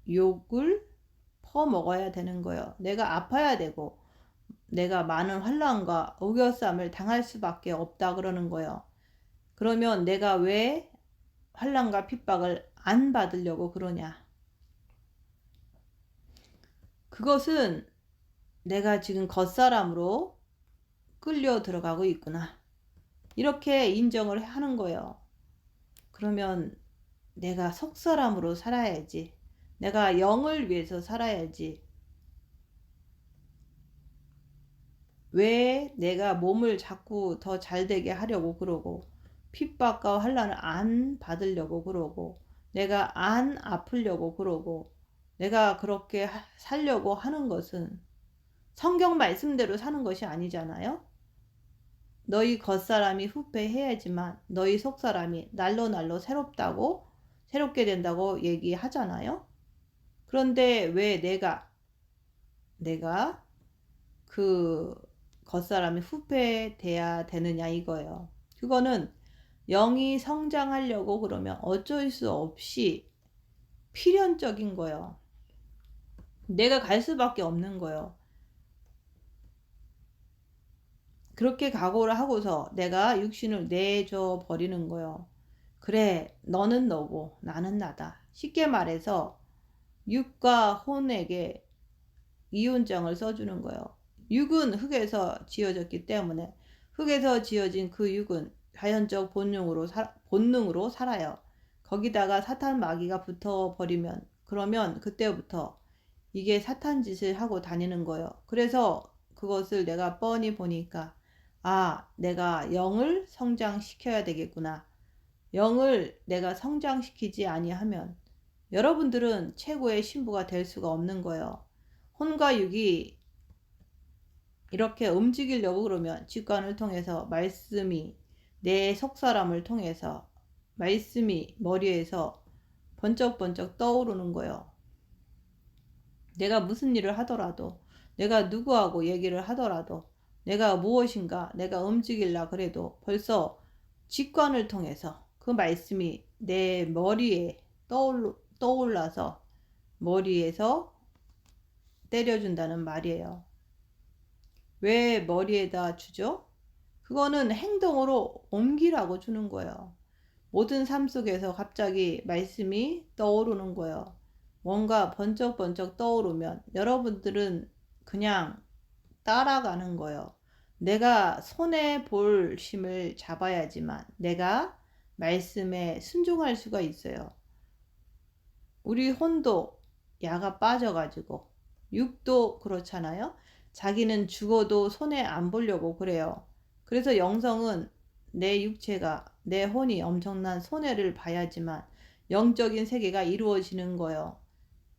욕을 퍼먹어야 되는 거예요. 내가 아파야 되고 내가 많은 환난과 억울함을 당할 수밖에 없다 그러는 거예요. 그러면 내가 왜 환난과 핍박을 안 받으려고 그러냐? 그것은 내가 지금 겉사람으로 끌려 들어가고 있구나. 이렇게 인정을 하는 거예요. 그러면 내가 속사람으로 살아야지. 내가 영을 위해서 살아야지. 왜 내가 몸을 자꾸 더 잘되게 하려고 그러고 핍박과 환난을 안 받으려고 그러고 내가 안 아프려고 그러고 내가 그렇게 살려고 하는 것은 성경 말씀대로 사는 것이 아니잖아요. 너희 겉사람이 후패해야지만 너희 속사람이 날로 새롭게 된다고 얘기하잖아요. 그런데 왜 내가 그 겉사람이 후패돼야 되느냐 이거예요. 그거는 영이 성장하려고 그러면 어쩔 수 없이 필연적인 거예요. 내가 갈 수밖에 없는 거예요. 그렇게 각오를 하고서 내가 육신을 내줘 버리는 거예요. 그래, 너는 너고 나는 나다. 쉽게 말해서 육과 혼에게 이혼장을 써주는 거예요. 육은 흙에서 지어졌기 때문에 흙에서 지어진 그 육은 자연적 본능으로 살아요. 거기다가 사탄 마귀가 붙어버리면 그러면 그때부터 이게 사탄 짓을 하고 다니는 거예요. 그래서 그것을 내가 뻔히 보니까 내가 영을 성장시켜야 되겠구나. 영을 내가 성장시키지 아니하면 여러분들은 최고의 신부가 될 수가 없는 거예요. 혼과 육이 이렇게 움직이려고 그러면 직관을 통해서 말씀이 내 속사람을 통해서 말씀이 머리에서 번쩍번쩍 떠오르는 거예요. 내가 무슨 일을 하더라도 내가 누구하고 얘기를 하더라도 내가 무엇인가 내가 움직이려 그래도 벌써 직관을 통해서 그 말씀이 내 머리에 떠올라서 머리에서 때려준다는 말이에요. 왜 머리에다 주죠? 그거는 행동으로 옮기라고 주는 거예요. 모든 삶 속에서 갑자기 말씀이 떠오르는 거예요. 뭔가 번쩍번쩍 떠오르면 여러분들은 그냥 따라가는 거예요. 내가 손에 볼 힘을 잡아야지만 내가 말씀에 순종할 수가 있어요. 우리 혼도 야가 빠져가지고 육도 그렇잖아요. 자기는 죽어도 손에 안 보려고 그래요. 그래서 영성은 내 육체가 내 혼이 엄청난 손해를 봐야지만 영적인 세계가 이루어지는 거예요.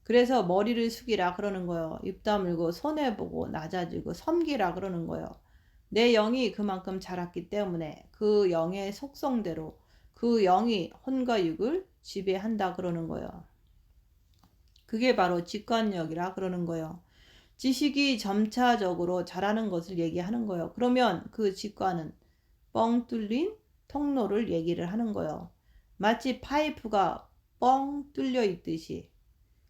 그래서 머리를 숙이라 그러는 거예요. 입 다물고 손해보고 낮아지고 섬기라 그러는 거예요. 내 영이 그만큼 자랐기 때문에 그 영의 속성대로 그 영이 혼과 육을 지배한다 그러는 거예요. 그게 바로 직관력이라 그러는 거예요. 지식이 점차적으로 자라는 것을 얘기하는 거예요. 그러면 그 직관은 뻥 뚫린 통로를 얘기를 하는 거예요. 마치 파이프가 뻥 뚫려 있듯이.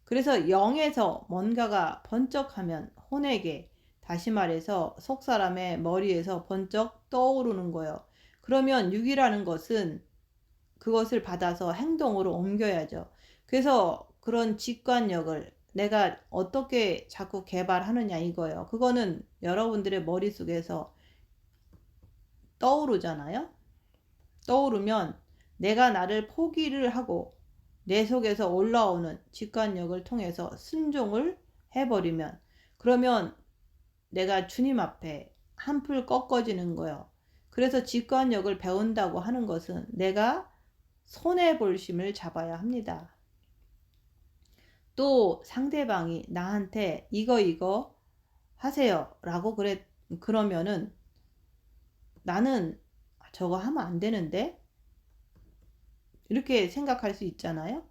그래서 영에서 뭔가가 번쩍하면 혼에게 다시 말해서 속사람의 머리에서 번쩍 떠오르는 거예요. 그러면 육이라는 것은 그것을 받아서 행동으로 옮겨야죠. 그래서 그런 직관력을 내가 어떻게 자꾸 개발하느냐 이거예요. 그거는 여러분들의 머릿속에서 떠오르잖아요. 떠오르면 내가 나를 포기를 하고 내 속에서 올라오는 직관력을 통해서 순종을 해버리면 그러면 내가 주님 앞에 한풀 꺾어지는 거예요. 그래서 직관력을 배운다고 하는 것은 내가 손해볼심을 잡아야 합니다. 또 상대방이 나한테 이거 하세요 라고 그러면은 나는 저거 하면 안 되는데 이렇게 생각할 수 있잖아요.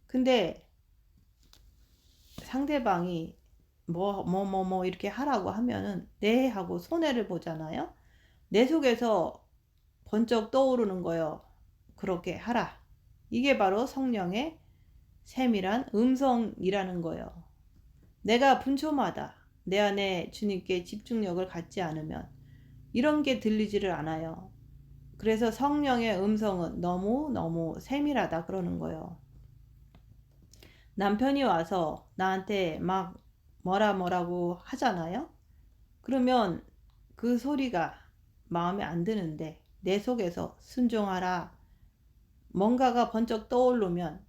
근데 상대방이 뭐 이렇게 하라고 하면은 네 하고 손해를 보잖아요. 내 속에서 번쩍 떠오르는 거예요. 그렇게 하라. 이게 바로 성령의 세밀한 음성이라는 거예요. 내가 분초마다 내 안에 주님께 집중력을 갖지 않으면 이런 게 들리지를 않아요. 그래서 성령의 음성은 너무 세밀하다 그러는 거예요. 남편이 와서 나한테 막 뭐라고 하잖아요. 그러면 그 소리가 마음에 안 드는데 내 속에서 순종하라. 뭔가가 번쩍 떠오르면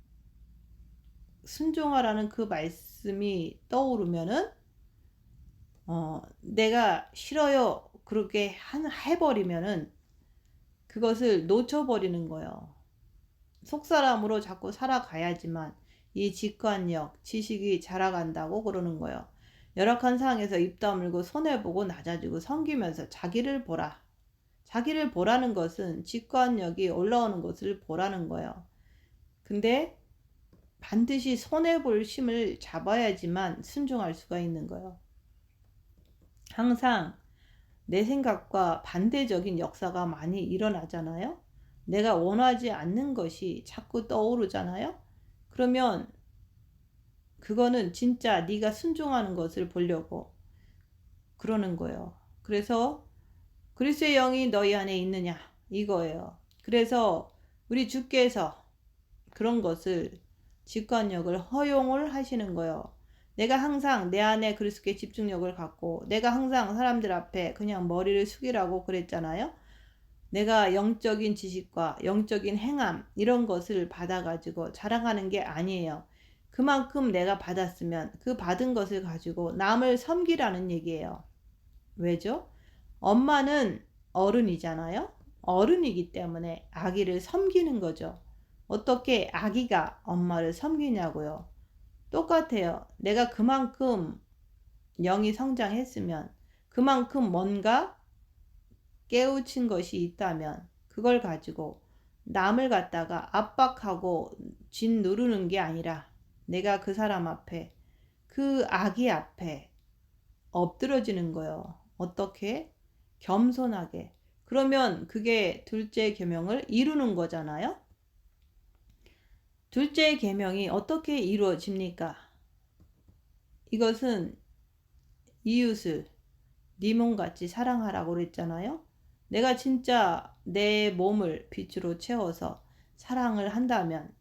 순종하라는 그 말씀이 떠오르면은 내가 싫어요 그렇게 해버리면은 그것을 놓쳐버리는 거예요. 속사람으로 자꾸 살아가야지만 이 직관력, 지식이 자라간다고 그러는 거예요. 열악한 상황에서 입 다물고 손해보고 낮아지고 섬기면서 자기를 보라. 자기를 보라는 것은 직관력이 올라오는 것을 보라는 거예요. 근데 반드시 손해볼 힘을 잡아야지만 순종할 수가 있는 거예요. 항상 내 생각과 반대적인 역사가 많이 일어나잖아요. 내가 원하지 않는 것이 자꾸 떠오르잖아요. 그러면 그거는 진짜 네가 순종하는 것을 보려고 그러는 거예요. 그래서 그리스도의 영이 너희 안에 있느냐 이거예요. 그래서 우리 주께서 그런 것을 직관력을 허용을 하시는 거예요. 내가 항상 내 안에 그리스도의 집중력을 갖고 내가 항상 사람들 앞에 그냥 머리를 숙이라고 그랬잖아요. 내가 영적인 지식과 영적인 행함 이런 것을 받아가지고 자랑하는 게 아니에요. 그만큼 내가 받았으면 그 받은 것을 가지고 남을 섬기라는 얘기예요. 왜죠? 엄마는 어른이잖아요. 어른이기 때문에 아기를 섬기는 거죠. 어떻게 아기가 엄마를 섬기냐고요. 똑같아요. 내가 그만큼 영이 성장했으면 그만큼 뭔가 깨우친 것이 있다면 그걸 가지고 남을 갖다가 압박하고 진 누르는 게 아니라 내가 그 사람 앞에 그 아기 앞에 엎드러지는 거예요. 어떻게? 겸손하게. 그러면 그게 둘째 계명을 이루는 거잖아요. 둘째 계명이 어떻게 이루어집니까? 이것은 이웃을 네 몸같이 사랑하라고 그랬잖아요. 내가 진짜 내 몸을 빛으로 채워서 사랑을 한다면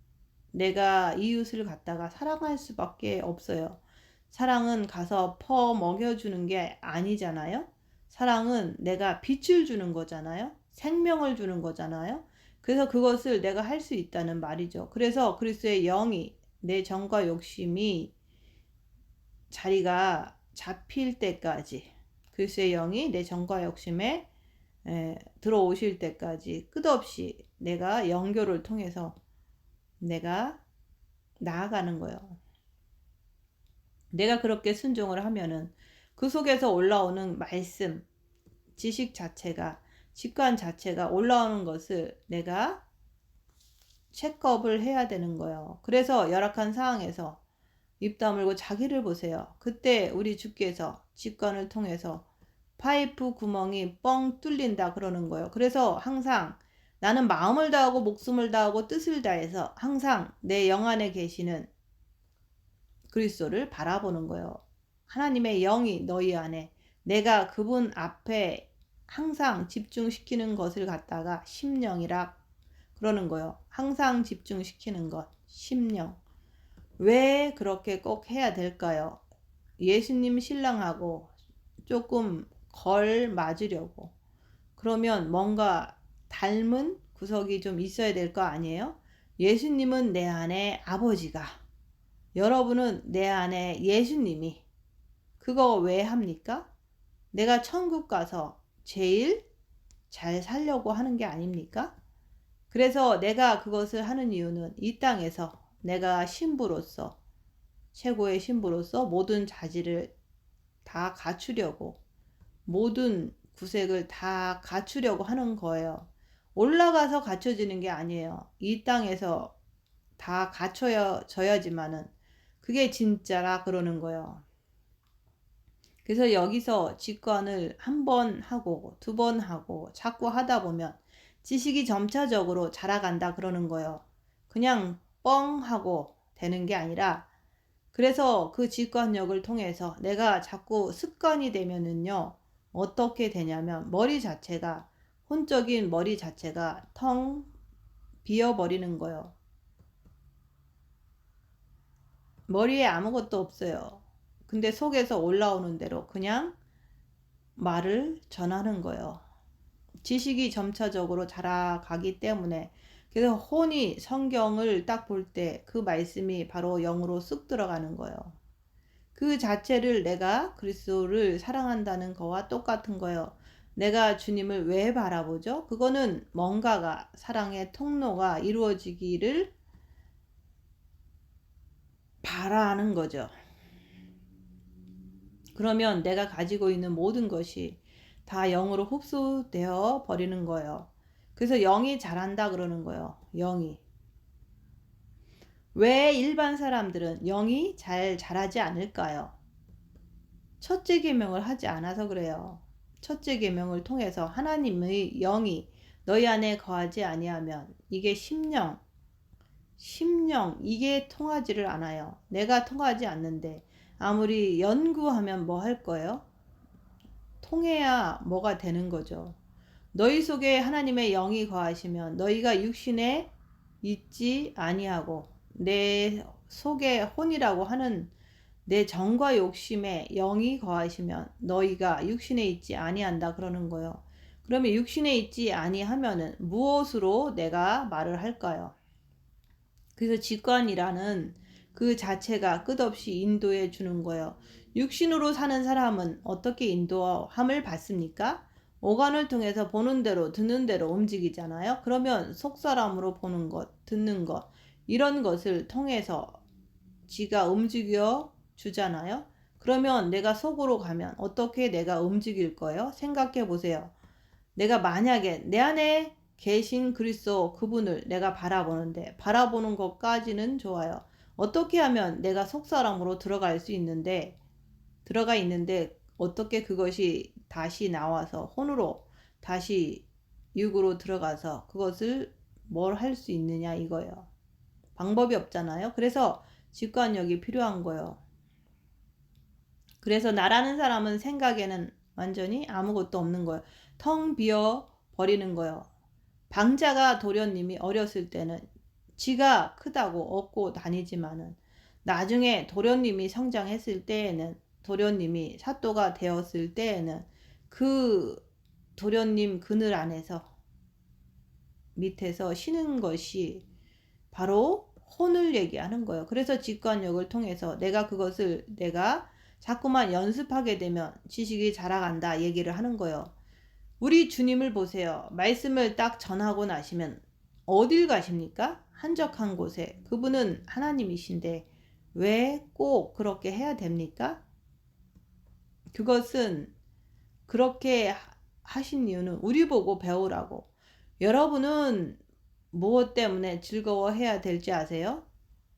내가 이웃을 갖다가 사랑할 수밖에 없어요. 사랑은 가서 퍼 먹여주는 게 아니잖아요. 사랑은 내가 빛을 주는 거잖아요. 생명을 주는 거잖아요. 그래서 그것을 내가 할 수 있다는 말이죠. 그래서 그리스도의 영이 내 정과 욕심이 자리가 잡힐 때까지 그리스도의 영이 내 정과 욕심에 들어오실 때까지 끝없이 내가 영교를 통해서 내가 나아가는 거예요. 내가 그렇게 순종을 하면은 그 속에서 올라오는 말씀, 지식 자체가, 직관 자체가 올라오는 것을 내가 체크업을 해야 되는 거예요. 그래서 열악한 상황에서 입 다물고 자기를 보세요. 그때 우리 주께서 직관을 통해서 파이프 구멍이 뻥 뚫린다 그러는 거예요. 그래서 항상 나는 마음을 다하고 목숨을 다하고 뜻을 다해서 항상 내 영 안에 계시는 그리스도를 바라보는 거예요. 하나님의 영이 너희 안에 내가 그분 앞에 항상 집중시키는 것을 갖다가 심령이라 그러는 거예요. 항상 집중시키는 것, 심령. 왜 그렇게 꼭 해야 될까요? 예수님 신랑하고 조금 걸 맞으려고. 그러면 뭔가 닮은 구석이 좀 있어야 될 거 아니에요? 예수님은 내 안에 아버지가, 여러분은 내 안에 예수님이. 그거 왜 합니까? 내가 천국 가서 제일 잘 살려고 하는 게 아닙니까? 그래서 내가 그것을 하는 이유는 이 땅에서 내가 신부로서, 최고의 신부로서 모든 자질을 다 갖추려고, 모든 구색을 다 갖추려고 하는 거예요. 올라가서 갖춰지는 게 아니에요. 이 땅에서 다 갖춰져야지만은 그게 진짜라 그러는 거예요. 그래서 여기서 직관을 한 번 하고 두 번 하고 자꾸 하다 보면 지식이 점차적으로 자라간다 그러는 거예요. 그냥 뻥 하고 되는 게 아니라 그래서 그 직관력을 통해서 내가 자꾸 습관이 되면은요 어떻게 되냐면 머리 자체가 혼적인 머리 자체가 텅 비어버리는 거예요. 머리에 아무것도 없어요. 근데 속에서 올라오는 대로 그냥 말을 전하는 거예요. 지식이 점차적으로 자라가기 때문에 그래서 혼이 성경을 딱 볼 때 그 말씀이 바로 영으로 쑥 들어가는 거예요. 그 자체를 내가 그리스도를 사랑한다는 거와 똑같은 거예요. 내가 주님을 왜 바라보죠? 그거는 뭔가가 사랑의 통로가 이루어지기를 바라는 거죠. 그러면 내가 가지고 있는 모든 것이 다 영으로 흡수되어 버리는 거예요. 그래서 영이 잘한다 그러는 거예요. 영이. 왜 일반 사람들은 영이 잘 자라지 않을까요? 첫째 계명을 하지 않아서 그래요. 첫째 계명을 통해서 하나님의 영이 너희 안에 거하지 아니하면 이게 심령 이게 통하지를 않아요. 내가 통하지 않는데 아무리 연구하면 뭐 할 거예요? 통해야 뭐가 되는 거죠. 너희 속에 하나님의 영이 거하시면 너희가 육신에 있지 아니하고 내 속에 혼이라고 하는 내 정과 욕심에 영이 거하시면 너희가 육신에 있지 아니한다 그러는 거예요. 그러면 육신에 있지 아니하면은 무엇으로 내가 말을 할까요? 그래서 직관이라는 그 자체가 끝없이 인도해 주는 거예요. 육신으로 사는 사람은 어떻게 인도함을 받습니까? 오간을 통해서 보는 대로 듣는 대로 움직이잖아요. 그러면 속사람으로 보는 것, 듣는 것 이런 것을 통해서 지가 움직여 주잖아요. 그러면 내가 속으로 가면 어떻게 내가 움직일 거예요? 생각해 보세요. 내가 만약에 내 안에 계신 그리스도 그분을 내가 바라보는데 바라보는 것까지는 좋아요. 어떻게 하면 내가 속사람으로 들어가 있는데 어떻게 그것이 다시 나와서 혼으로 다시 육으로 들어가서 그것을 뭘 할 수 있느냐 이거예요. 방법이 없잖아요. 그래서 직관력이 필요한 거예요. 그래서 나라는 사람은 생각에는 완전히 아무것도 없는 거예요. 텅 비어 버리는 거예요. 방자가 도련님이 어렸을 때는 지가 크다고 얻고 다니지만은 나중에 도련님이 성장했을 때에는 도련님이 사또가 되었을 때에는 그 도련님 그늘 안에서 밑에서 쉬는 것이 바로 혼을 얘기하는 거예요. 그래서 직관력을 통해서 내가 자꾸만 연습하게 되면 지식이 자라간다 얘기를 하는 거예요. 우리 주님을 보세요. 말씀을 딱 전하고 나시면 어딜 가십니까? 한적한 곳에. 그분은 하나님이신데 왜 꼭 그렇게 해야 됩니까? 그것은 그렇게 하신 이유는 우리 보고 배우라고. 여러분은 무엇 때문에 즐거워해야 될지 아세요?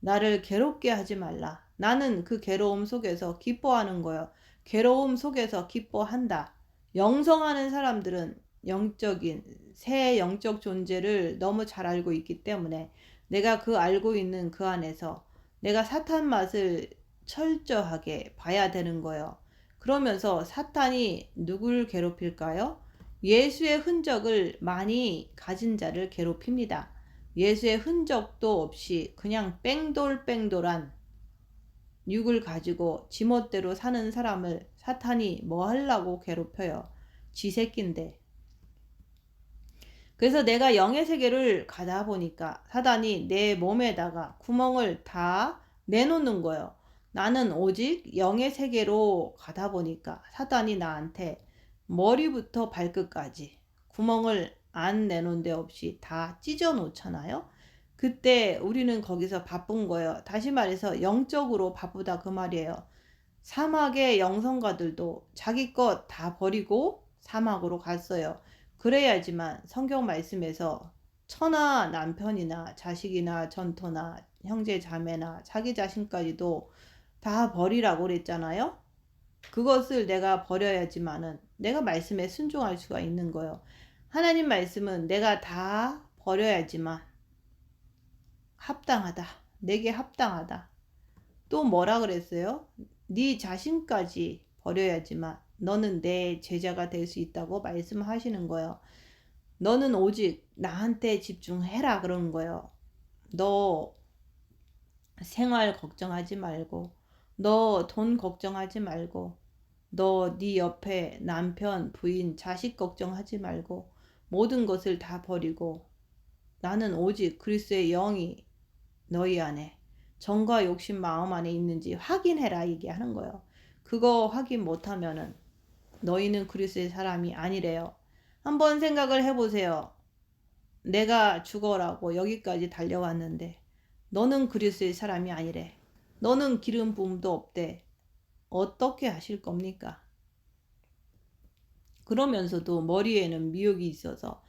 나를 괴롭게 하지 말라. 나는 그 괴로움 속에서 기뻐하는 거예요. 괴로움 속에서 기뻐한다. 영성하는 사람들은 새 영적 존재를 너무 잘 알고 있기 때문에 내가 그 알고 있는 그 안에서 내가 사탄 맛을 철저하게 봐야 되는 거예요. 그러면서 사탄이 누굴 괴롭힐까요? 예수의 흔적을 많이 가진 자를 괴롭힙니다. 예수의 흔적도 없이 그냥 뺑돌뺑돌한 육을 가지고 지멋대로 사는 사람을 사탄이 뭐 하려고 괴롭혀요? 지 새끼인데. 그래서 내가 영의 세계를 가다 보니까 사탄이 내 몸에다가 구멍을 다 내놓는 거예요. 나는 오직 영의 세계로 가다 보니까 사탄이 나한테 머리부터 발끝까지 구멍을 안 내놓은 데 없이 다 찢어 놓잖아요. 그때 우리는 거기서 바쁜 거예요. 다시 말해서 영적으로 바쁘다 그 말이에요. 사막의 영성가들도 자기 것 다 버리고 사막으로 갔어요. 그래야지만 성경 말씀에서 처나 남편이나 자식이나 전토나 형제 자매나 자기 자신까지도 다 버리라고 그랬잖아요. 그것을 내가 버려야지만은 내가 말씀에 순종할 수가 있는 거예요. 하나님 말씀은 내가 다 버려야지만 합당하다. 내게 합당하다. 또 뭐라 그랬어요? 네 자신까지 버려야지만 너는 내 제자가 될 수 있다고 말씀하시는 거예요. 너는 오직 나한테 집중해라 그러는 거예요. 너 생활 걱정하지 말고 너 돈 걱정하지 말고 너 네 옆에 남편, 부인, 자식 걱정하지 말고 모든 것을 다 버리고 나는 오직 그리스도의 영이 너희 안에 정과 욕심 마음 안에 있는지 확인해라 얘기하는 거예요. 그거 확인 못하면은 너희는 그리스도의 사람이 아니래요. 한번 생각을 해보세요. 내가 죽어라고 여기까지 달려왔는데 너는 그리스도의 사람이 아니래. 너는 기름 부음도 없대. 어떻게 하실 겁니까? 그러면서도 머리에는 미혹이 있어서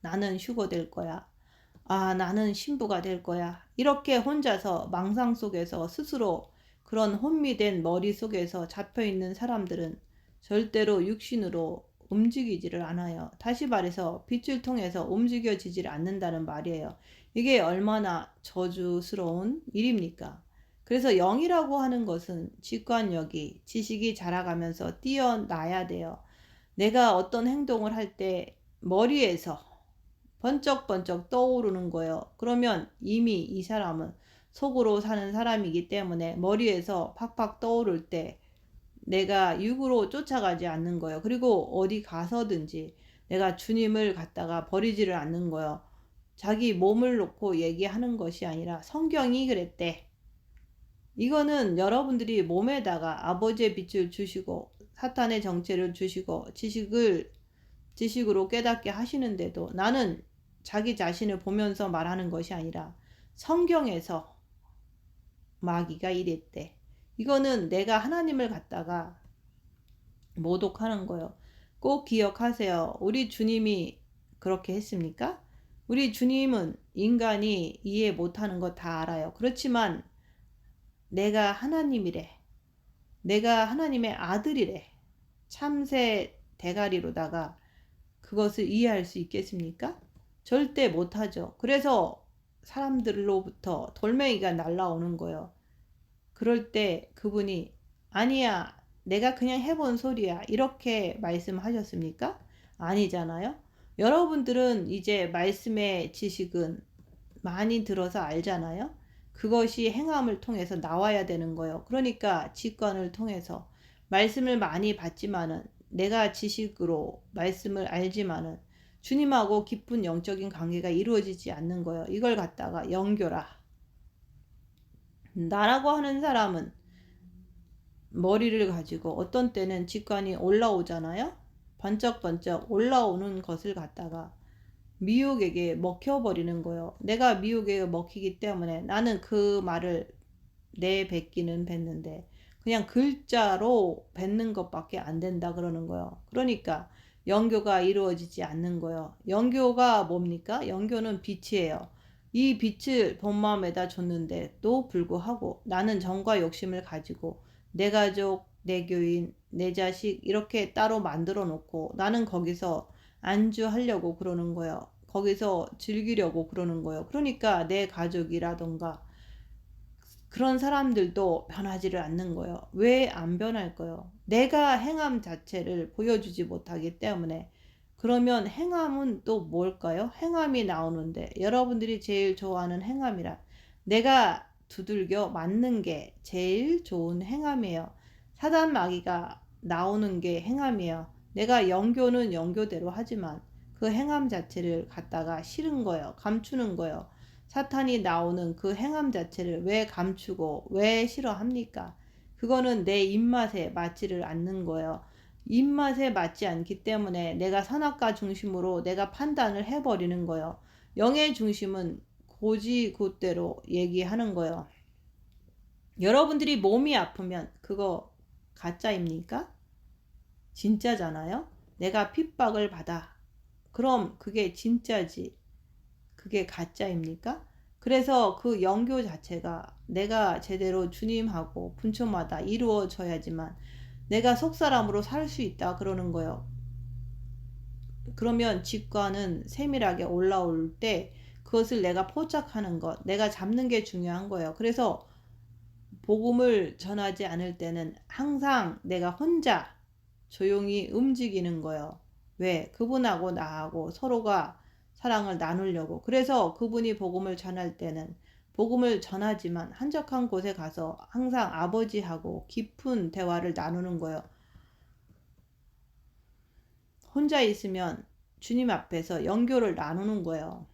나는 휴거 될 거야. 나는 신부가 될 거야. 이렇게 혼자서 망상 속에서 스스로 그런 혼미된 머리 속에서 잡혀있는 사람들은 절대로 육신으로 움직이지를 않아요. 다시 말해서 빛을 통해서 움직여지질 않는다는 말이에요. 이게 얼마나 저주스러운 일입니까? 그래서 영이라고 하는 것은 직관력이, 지식이 자라가면서 뛰어나야 돼요. 내가 어떤 행동을 할 때 머리에서 번쩍번쩍 떠오르는 거예요. 그러면 이미 이 사람은 속으로 사는 사람이기 때문에 머리에서 팍팍 떠오를 때 내가 육으로 쫓아가지 않는 거예요. 그리고 어디 가서든지 내가 주님을 갖다가 버리지를 않는 거예요. 자기 몸을 놓고 얘기하는 것이 아니라 성경이 그랬대. 이거는 여러분들이 몸에다가 아버지의 빛을 주시고 사탄의 정체를 주시고 지식으로 깨닫게 하시는데도 나는 자기 자신을 보면서 말하는 것이 아니라 성경에서 마귀가 이랬대. 이거는 내가 하나님을 갖다가 모독하는 거예요. 꼭 기억하세요. 우리 주님이 그렇게 했습니까? 우리 주님은 인간이 이해 못하는 거 다 알아요. 그렇지만 내가 하나님이래. 내가 하나님의 아들이래. 참새 대가리로다가 그것을 이해할 수 있겠습니까? 절대 못하죠. 그래서 사람들로부터 돌멩이가 날라오는 거예요. 그럴 때 그분이 아니야, 내가 그냥 해본 소리야, 이렇게 말씀하셨습니까? 아니잖아요. 여러분들은 이제 말씀의 지식은 많이 들어서 알잖아요. 그것이 행함을 통해서 나와야 되는 거예요. 그러니까 직관을 통해서 말씀을 많이 받지만은 내가 지식으로 말씀을 알지만은 주님하고 깊은 영적인 관계가 이루어지지 않는 거예요. 이걸 갖다가 영교라. 나라고 하는 사람은 머리를 가지고 어떤 때는 직관이 올라오잖아요. 번쩍번쩍 올라오는 것을 갖다가 미혹에게 먹혀버리는 거예요. 내가 미혹에게 먹히기 때문에 나는 그 말을 내뱉기는 뱉는데 그냥 글자로 뱉는 것밖에 안 된다 그러는 거예요. 그러니까 영교가 이루어지지 않는 거예요. 영교가 뭡니까? 영교는 빛이에요. 이 빛을 본 마음에다 줬는데도 불구하고 나는 정과 욕심을 가지고 내 가족, 내 교인, 내 자식 이렇게 따로 만들어 놓고 나는 거기서 안주하려고 그러는 거예요. 거기서 즐기려고 그러는 거예요. 그러니까 내 가족이라던가 그런 사람들도 변하지를 않는 거예요. 왜 안 변할 거예요? 내가 행함 자체를 보여주지 못하기 때문에. 그러면 행함은 또 뭘까요? 행함이 나오는데 여러분들이 제일 좋아하는 행함이라 내가 두들겨 맞는 게 제일 좋은 행함이에요. 사단 마귀가 나오는 게 행함이에요. 내가 영교는 영교대로 하지만 그 행함 자체를 갖다가 싫은 거예요. 감추는 거예요. 사탄이 나오는 그 행함 자체를 왜 감추고 왜 싫어합니까? 그거는 내 입맛에 맞지를 않는 거예요. 입맛에 맞지 않기 때문에 내가 선악과 중심으로 내가 판단을 해버리는 거예요. 영의 중심은 곧대로 얘기하는 거예요. 여러분들이 몸이 아프면 그거 가짜입니까? 진짜잖아요. 내가 핍박을 받아. 그럼 그게 진짜지. 그게 가짜입니까? 그래서 그 영교 자체가 내가 제대로 주님하고 분초마다 이루어져야지만 내가 속사람으로 살 수 있다 그러는 거예요. 그러면 직관은 세밀하게 올라올 때 그것을 내가 포착하는 것, 내가 잡는 게 중요한 거예요. 그래서 복음을 전하지 않을 때는 항상 내가 혼자 조용히 움직이는 거예요. 왜? 그분하고 나하고 서로가 사랑을 나누려고. 그래서 그분이 복음을 전할 때는 복음을 전하지만 한적한 곳에 가서 항상 아버지하고 깊은 대화를 나누는 거예요. 혼자 있으면 주님 앞에서 영교를 나누는 거예요.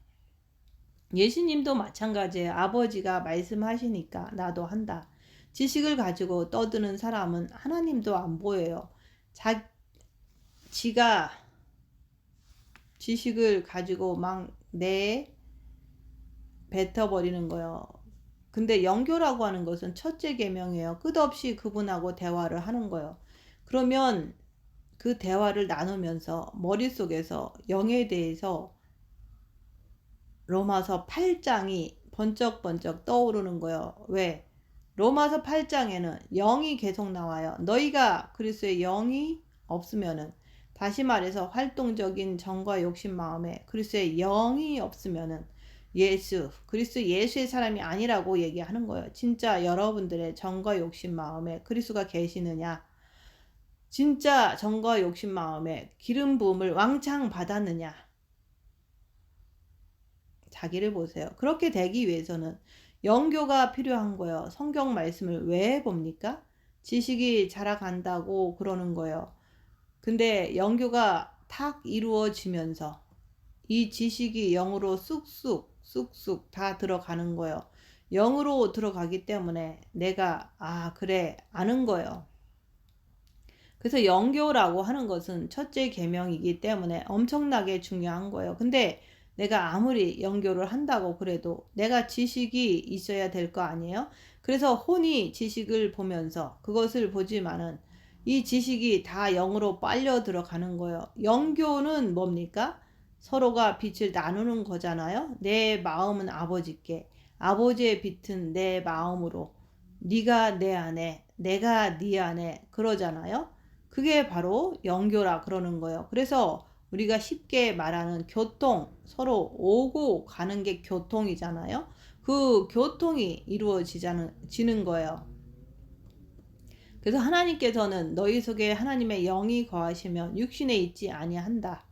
예수님도 마찬가지예요. 아버지가 말씀하시니까 나도 한다. 지식을 가지고 떠드는 사람은 하나님도 안 보여요. 지가 지식을 가지고 막 뱉어버리는 거예요. 근데 영교라고 하는 것은 첫째 계명이에요. 끝없이 그분하고 대화를 하는 거예요. 그러면 그 대화를 나누면서 머릿속에서 영에 대해서 로마서 8장이 번쩍번쩍 떠오르는 거예요. 왜? 로마서 8장에는 영이 계속 나와요. 너희가 그리스도의 영이 없으면은, 다시 말해서 활동적인 정과 욕심 마음에 그리스도의 영이 없으면은 그리스도 예수의 사람이 아니라고 얘기하는 거예요. 진짜 여러분들의 정과 욕심 마음에 그리스도가 계시느냐? 진짜 정과 욕심 마음에 기름 부음을 왕창 받았느냐? 자기를 보세요. 그렇게 되기 위해서는 영교가 필요한 거예요. 성경 말씀을 왜 봅니까? 지식이 자라간다고 그러는 거예요. 근데 영교가 탁 이루어지면서 이 지식이 영으로 쑥쑥 다 들어가는 거예요. 영으로 들어가기 때문에 내가 그래 아는 거예요. 그래서 영교라고 하는 것은 첫째 계명이기 때문에 엄청나게 중요한 거예요. 근데 내가 아무리 영교를 한다고 그래도 내가 지식이 있어야 될 거 아니에요? 그래서 혼이 지식을 보면서 그것을 보지만은 이 지식이 다 영으로 빨려 들어가는 거예요. 영교는 뭡니까? 서로가 빛을 나누는 거잖아요. 내 마음은 아버지께, 아버지의 빛은 내 마음으로, 네가 내 안에, 내가 네 안에 그러잖아요. 그게 바로 영교라 그러는 거예요. 그래서 우리가 쉽게 말하는 교통, 서로 오고 가는 게 교통이잖아요. 그 교통이 이루어지는 거예요. 그래서 하나님께서는 너희 속에 하나님의 영이 거하시면 육신에 있지 아니한다.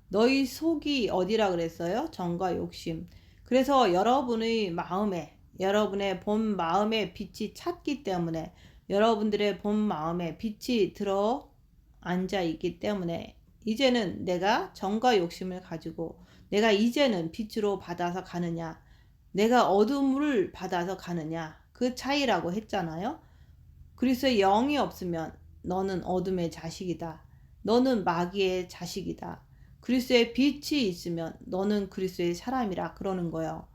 너희 속이 어디라 그랬어요? 정과 욕심. 그래서 여러분의 마음에, 여러분의 본 마음에 빛이 찼기 때문에, 여러분들의 본 마음에 빛이 들어 앉아 있기 때문에 이제는 내가 정과 욕심을 가지고 내가 이제는 빛으로 받아서 가느냐, 내가 어둠을 받아서 가느냐, 그 차이라고 했잖아요. 그리스도의 영이 없으면 너는 어둠의 자식이다. 너는 마귀의 자식이다. 그리스도의 빛이 있으면 너는 그리스도의 사람이라 그러는 거예요.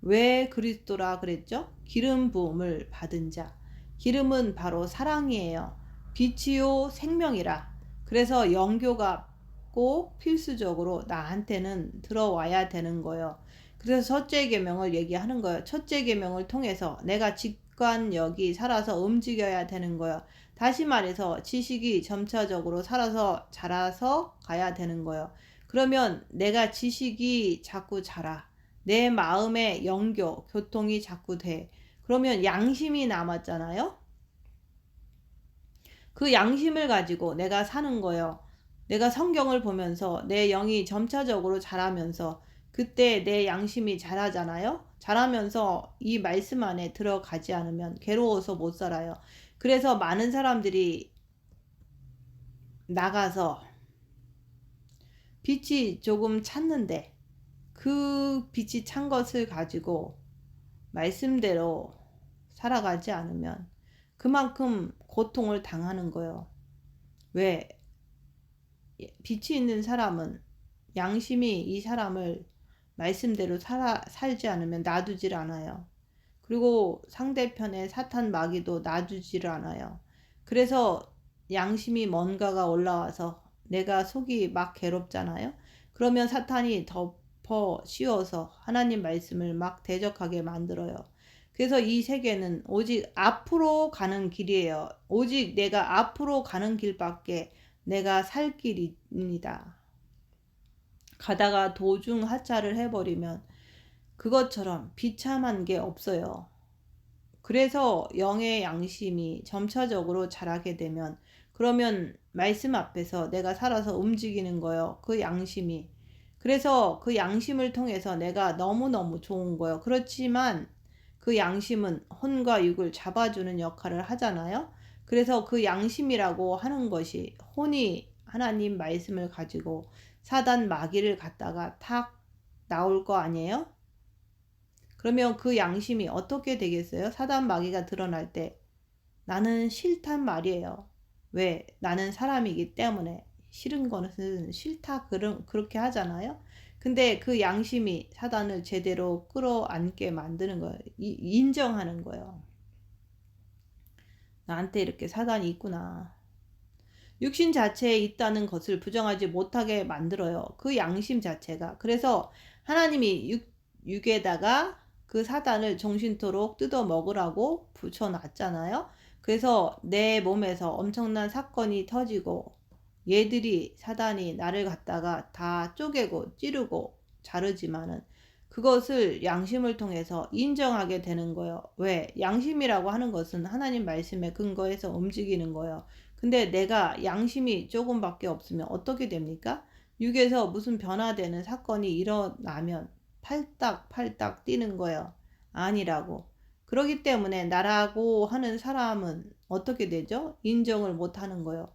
왜 그리스도라 그랬죠? 기름 부음을 받은 자. 기름은 바로 사랑이에요. 빛이요 생명이라. 그래서 영교가 꼭 필수적으로 나한테는 들어와야 되는 거예요. 그래서 첫째 계명을 얘기하는 거예요. 첫째 계명을 통해서 내가 직관력이 살아서 움직여야 되는 거예요. 다시 말해서 지식이 점차적으로 자라서 가야 되는 거예요. 그러면 내가 지식이 자꾸 자라. 내 마음의 영교, 교통이 자꾸 돼. 그러면 양심이 남았잖아요. 그 양심을 가지고 내가 사는 거예요. 내가 성경을 보면서 내 영이 점차적으로 자라면서 그때 내 양심이 자라잖아요. 자라면서 이 말씀 안에 들어가지 않으면 괴로워서 못 살아요. 그래서 많은 사람들이 나가서 빛이 조금 찼는데 그 빛이 찬 것을 가지고 말씀대로 살아가지 않으면 그만큼 고통을 당하는 거예요. 왜? 빛이 있는 사람은 양심이 이 사람을 말씀대로 살지 않으면 놔두질 않아요. 그리고 상대편의 사탄 마귀도 놔두질 않아요. 그래서 양심이 뭔가가 올라와서 내가 속이 막 괴롭잖아요. 그러면 사탄이 덮어 씌워서 하나님 말씀을 막 대적하게 만들어요. 그래서 이 세계는 오직 앞으로 가는 길이에요. 오직 내가 앞으로 가는 길밖에 내가 살 길입니다. 가다가 도중 하차를 해버리면 그것처럼 비참한 게 없어요. 그래서 영의 양심이 점차적으로 자라게 되면 그러면 말씀 앞에서 내가 살아서 움직이는 거예요. 그 양심이. 그래서 그 양심을 통해서 내가 너무너무 좋은 거예요. 그렇지만 그 양심은 혼과 육을 잡아주는 역할을 하잖아요. 그래서 그 양심이라고 하는 것이 혼이 하나님 말씀을 가지고 사단 마귀를 갖다가 탁 나올 거 아니에요? 그러면 그 양심이 어떻게 되겠어요? 사단 마귀가 드러날 때 나는 싫단 말이에요. 왜? 나는 사람이기 때문에 싫은 것은 싫다 그렇게 하잖아요. 근데 그 양심이 사단을 제대로 끌어안게 만드는 거예요. 인정하는 거예요. 나한테 이렇게 사단이 있구나. 육신 자체에 있다는 것을 부정하지 못하게 만들어요. 그 양심 자체가. 그래서 하나님이 육에다가 그 사단을 정신토록 뜯어 먹으라고 붙여놨잖아요. 그래서 내 몸에서 엄청난 사건이 터지고 얘들이 사단이 나를 갖다가 다 쪼개고 찌르고 자르지만은 그것을 양심을 통해서 인정하게 되는 거예요. 왜? 양심이라고 하는 것은 하나님 말씀에 근거해서 움직이는 거예요. 근데 내가 양심이 조금밖에 없으면 어떻게 됩니까? 육에서 무슨 변화되는 사건이 일어나면 팔딱팔딱 뛰는 거예요. 아니라고. 그렇기 때문에 나라고 하는 사람은 어떻게 되죠? 인정을 못 하는 거예요.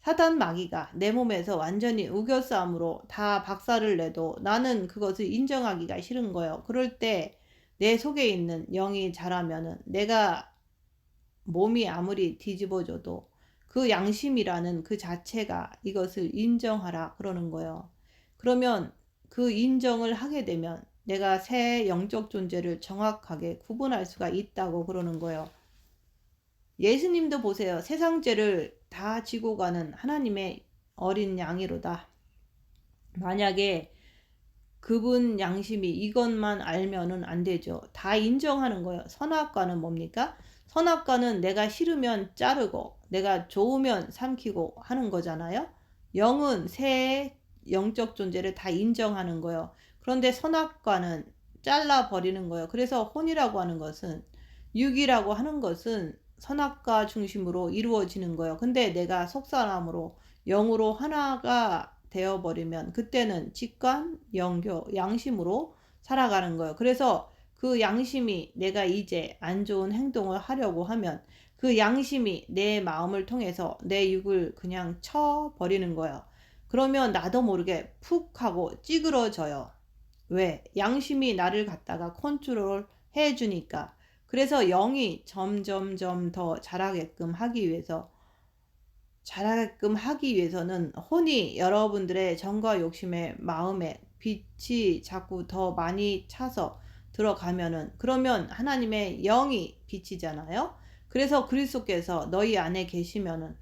사단 마귀가 내 몸에서 완전히 우겨싸움으로 다 박살을 내도 나는 그것을 인정하기가 싫은 거예요. 그럴 때 내 속에 있는 영이 자라면은 내가 몸이 아무리 뒤집어져도 그 양심이라는 그 자체가 이것을 인정하라 그러는 거예요. 그러면 그 인정을 하게 되면 내가 새 영적 존재를 정확하게 구분할 수가 있다고 그러는 거예요. 예수님도 보세요. 세상 죄를 다 지고 가는 하나님의 어린 양이로다. 만약에 그분 양심이 이것만 알면은 안 되죠. 다 인정하는 거예요. 선악과는 뭡니까? 선악과는 내가 싫으면 자르고 내가 좋으면 삼키고 하는 거잖아요. 영은 새 영적 존재를 다 인정하는 거예요. 그런데 선악과는 잘라버리는 거예요. 그래서 혼이라고 하는 것은, 육이라고 하는 것은 선악과 중심으로 이루어지는 거예요. 근데 내가 속사람으로 영으로 하나가 되어버리면 그때는 직관, 영교, 양심으로 살아가는 거예요. 그래서 그 양심이 내가 이제 안 좋은 행동을 하려고 하면 그 양심이 내 마음을 통해서 내 육을 그냥 쳐버리는 거예요. 그러면 나도 모르게 푹 하고 찌그러져요. 왜? 양심이 나를 갖다가 컨트롤 해주니까. 그래서 영이 점점점 더 자라게끔 하기 위해서는 혼이 여러분들의 정과 욕심의 마음에 빛이 자꾸 더 많이 차서 들어가면은, 그러면 하나님의 영이 빛이잖아요. 그래서 그리스도께서 너희 안에 계시면은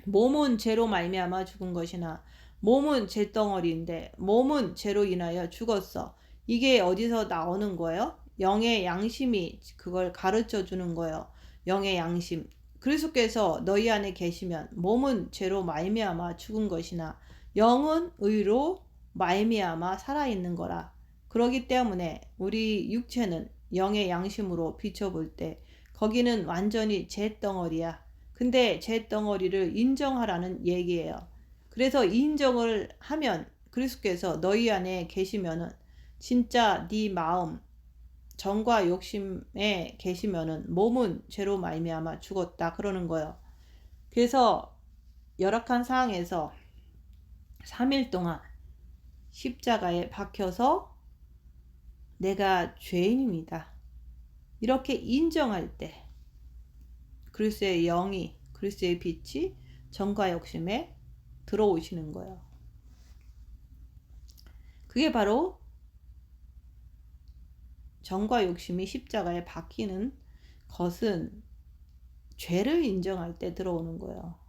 몸은 죄로 말미암아 죽은 것이나 몸은 죄덩어리인데 몸은 죄로 인하여 죽었어. 이게 어디서 나오는 거예요? 영의 양심이 그걸 가르쳐 주는 거예요. 영의 양심. 그리스도께서 너희 안에 계시면 몸은 죄로 말미암아 죽은 것이나 영은 의로 말미암아 살아있는 거라. 그러기 때문에 우리 육체는 영의 양심으로 비춰볼 때 거기는 완전히 죄덩어리야. 근데 죄덩어리를 인정하라는 얘기예요. 그래서 인정을 하면 그리스도께서 너희 안에 계시면은 진짜 네 마음 정과 욕심에 계시면은 몸은 죄로 말미암아 죽었다 그러는 거예요. 그래서 열악한 상황에서 3일 동안 십자가에 박혀서 내가 죄인입니다. 이렇게 인정할 때 그리스도의 영이, 그리스도의 빛이 정과 욕심에 들어오시는 거예요. 그게 바로 정과 욕심이 십자가에 박히는 것은 죄를 인정할 때 들어오는 거예요.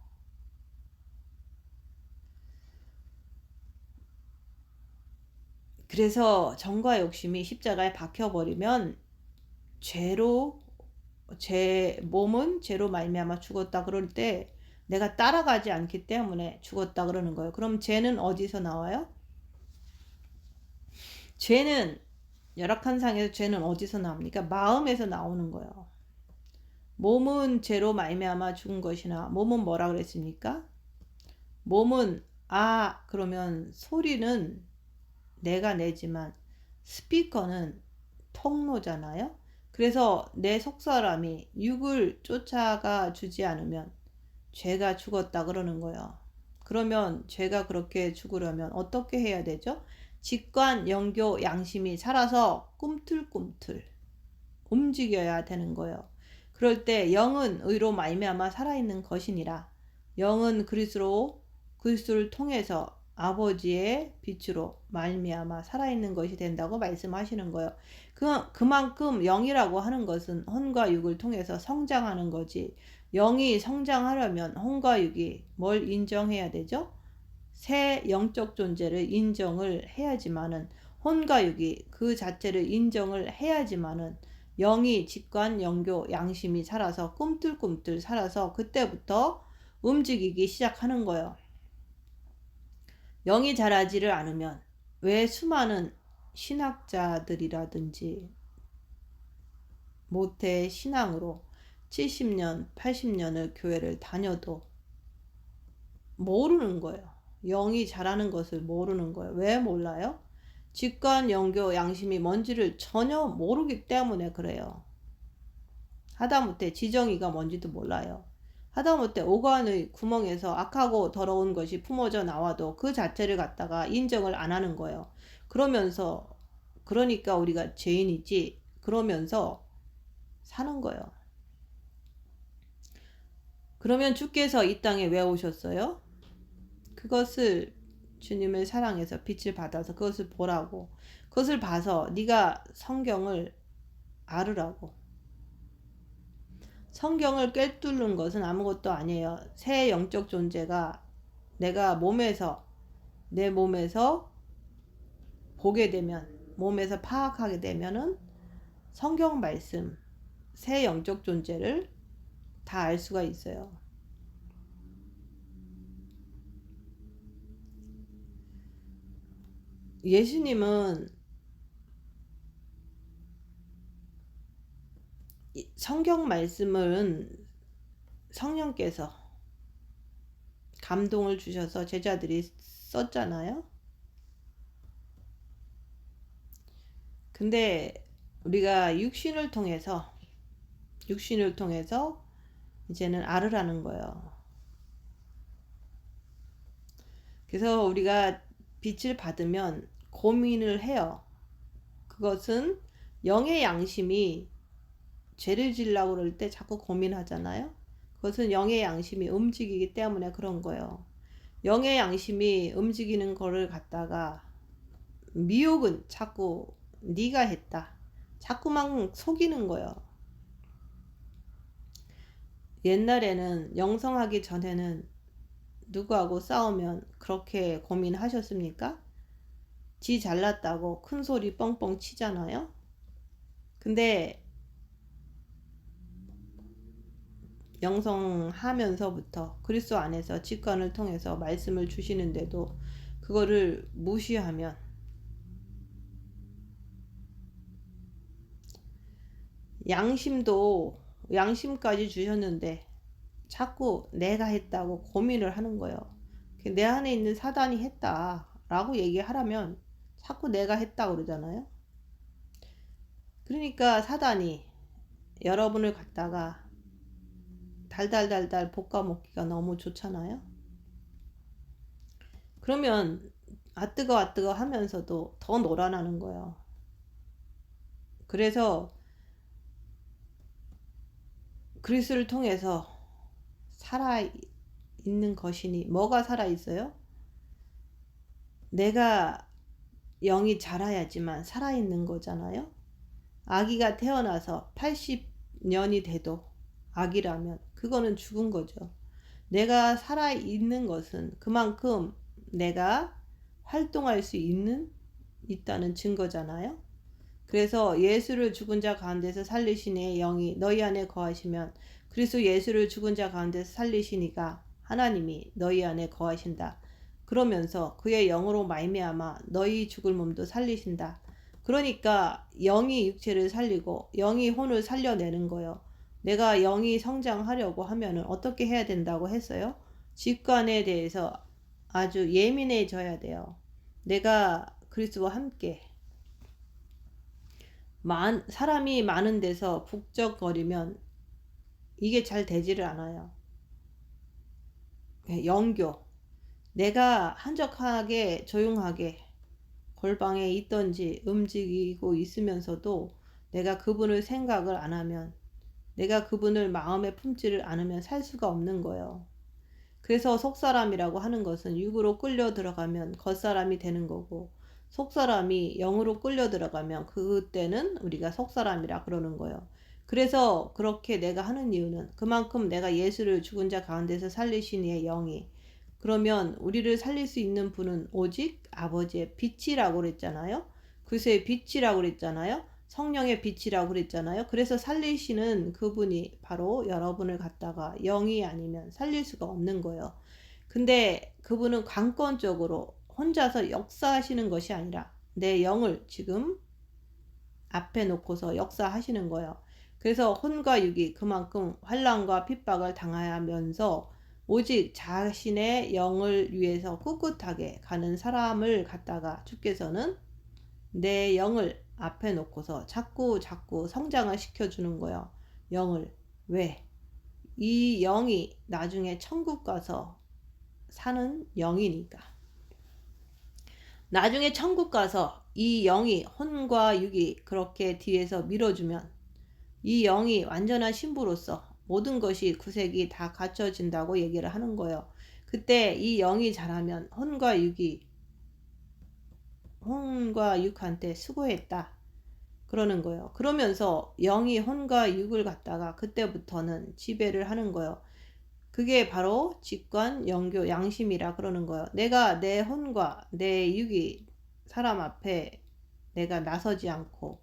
그래서 정과 욕심이 십자가에 박혀버리면 몸은 죄로 말미암아 죽었다 그럴 때 내가 따라가지 않기 때문에 죽었다 그러는 거예요. 그럼 죄는 어디서 나와요? 죄는 열악한 상에서 죄는 어디서 나옵니까? 마음에서 나오는 거예요. 몸은 죄로 말미암아 죽은 것이나 몸은 뭐라 그랬습니까? 몸은 그러면 소리는 내가 내지만 스피커는 통로잖아요. 그래서 내 속사람이 육을 쫓아가 주지 않으면 죄가 죽었다 그러는 거예요. 그러면 죄가 그렇게 죽으려면 어떻게 해야 되죠? 직관, 영교, 양심이 살아서 꿈틀꿈틀 움직여야 되는 거예요. 그럴 때 영은 의로 말미암아 살아있는 것이니라. 영은 그리스도를 통해서 아버지의 빛으로 말미암아 살아있는 것이 된다고 말씀하시는 거예요. 그만큼 영이라고 하는 것은 혼과 육을 통해서 성장하는 거지. 영이 성장하려면 혼과 육이 뭘 인정해야 되죠? 새 영적 존재를 인정을 해야지만은, 혼과 육이 그 자체를 인정을 해야지만은 영이 직관, 영교, 양심이 살아서 꿈틀꿈틀 살아서 그때부터 움직이기 시작하는 거예요. 영이 자라지를 않으면 왜 수많은 신학자들이라든지 모태 신앙으로 70년, 80년을 교회를 다녀도 모르는 거예요. 영이 자라는 것을 모르는 거예요. 왜 몰라요? 직관, 영교, 양심이 뭔지를 전혀 모르기 때문에 그래요. 하다못해 지정이가 뭔지도 몰라요. 하다못해 오간의 구멍에서 악하고 더러운 것이 품어져 나와도 그 자체를 갖다가 인정을 안 하는 거예요. 그러니까 우리가 죄인이지, 그러면서 사는 거예요. 그러면 주께서 이 땅에 왜 오셨어요? 그것을 주님을 사랑해서 빛을 받아서 그것을 보라고, 그것을 봐서 네가 성경을 알으라고. 성경을 꿰뚫는 것은 아무것도 아니에요. 새 영적 존재가 내가 내 몸에서 보게 되면, 몸에서 파악하게 되면은 성경 말씀, 새 영적 존재를 다 알 수가 있어요. 예수님은 성경 말씀은 성령께서 감동을 주셔서 제자들이 썼잖아요. 근데 우리가 육신을 통해서 이제는 알으라는 거예요. 그래서 우리가 빛을 받으면 고민을 해요. 그것은 영의 양심이 죄를 지으려고 그럴 때 자꾸 고민하잖아요. 그것은 영의 양심이 움직이기 때문에 그런 거예요. 영의 양심이 움직이는 거를 갖다가 미혹은 자꾸 네가 했다, 자꾸만 속이는 거예요. 옛날에는 영성하기 전에는 누구하고 싸우면 그렇게 고민하셨습니까? 지 잘났다고 큰 소리 뻥뻥 치잖아요. 근데 영성하면서부터 그리스도 안에서 직관을 통해서 말씀을 주시는데도 그거를 무시하면 양심까지 주셨는데 자꾸 내가 했다고 고민을 하는 거예요. 내 안에 있는 사단이 했다 라고 얘기하라면 자꾸 내가 했다 그러잖아요. 그러니까 사단이 여러분을 갖다가 달달달달 볶아 먹기가 너무 좋잖아요. 그러면 아뜨거 하면서도 더 놀아나는 거예요. 그래서 그리스도를 통해서 살아있는 것이니 뭐가 살아있어요? 내가 영이 자라야지만 살아있는 거잖아요. 아기가 태어나서 80년이 돼도 아기라면 그거는 죽은 거죠. 내가 살아있는 것은 그만큼 내가 활동할 수 있다는 증거잖아요. 그래서 예수를 죽은 자 가운데서 살리신 이의 영이 너희 안에 거하시면 그리스도 예수를 죽은 자 가운데서 살리시니가 하나님이 너희 안에 거하신다. 그러면서 그의 영으로 말미암아 너희 죽을 몸도 살리신다. 그러니까 영이 육체를 살리고 영이 혼을 살려내는 거예요. 내가 영이 성장하려고 하면은 어떻게 해야 된다고 했어요? 직관에 대해서 아주 예민해져야 돼요. 내가 그리스도와 함께 사람이 많은 데서 북적거리면 이게 잘 되지를 않아요. 영교, 내가 한적하게 조용하게 골방에 있던지 움직이고 있으면서도 내가 그분을 생각을 안 하면, 내가 그분을 마음에 품지를 않으면 살 수가 없는 거예요. 그래서 속사람이라고 하는 것은 육으로 끌려 들어가면 겉사람이 되는 거고, 속사람이 영으로 끌려 들어가면 그때는 우리가 속사람이라 그러는 거예요. 그래서 그렇게 내가 하는 이유는 그만큼 내가 예수를 죽은 자 가운데서 살리신 이의 영이, 그러면 우리를 살릴 수 있는 분은 오직 아버지의 빛이라고 그랬잖아요. 그리스도의 빛이라고 그랬잖아요. 성령의 빛이라고 그랬잖아요. 그래서 살리시는 그분이 바로 여러분을 갖다가 영이 아니면 살릴 수가 없는 거예요. 근데 그분은 강권적으로 혼자서 역사하시는 것이 아니라 내 영을 지금 앞에 놓고서 역사하시는 거예요. 그래서 혼과 육이 그만큼 환난과 핍박을 당하면서 오직 자신의 영을 위해서 꿋꿋하게 가는 사람을 갖다가 주께서는 내 영을 앞에 놓고서 자꾸 성장을 시켜주는 거예요. 영을. 왜? 이 영이 나중에 천국 가서 사는 영이니까. 나중에 천국 가서 이 영이 혼과 육이 그렇게 뒤에서 밀어주면 이 영이 완전한 신부로서 모든 것이 구색이 다 갖춰진다고 얘기를 하는 거예요. 그때 이 영이 자라면 혼과 육한테 수고했다 그러는 거예요. 그러면서 영이 혼과 육을 갖다가 그때부터는 지배를 하는 거예요. 그게 바로 직관, 영교, 양심이라 그러는 거예요. 내가 내 혼과 내 육이 사람 앞에 내가 나서지 않고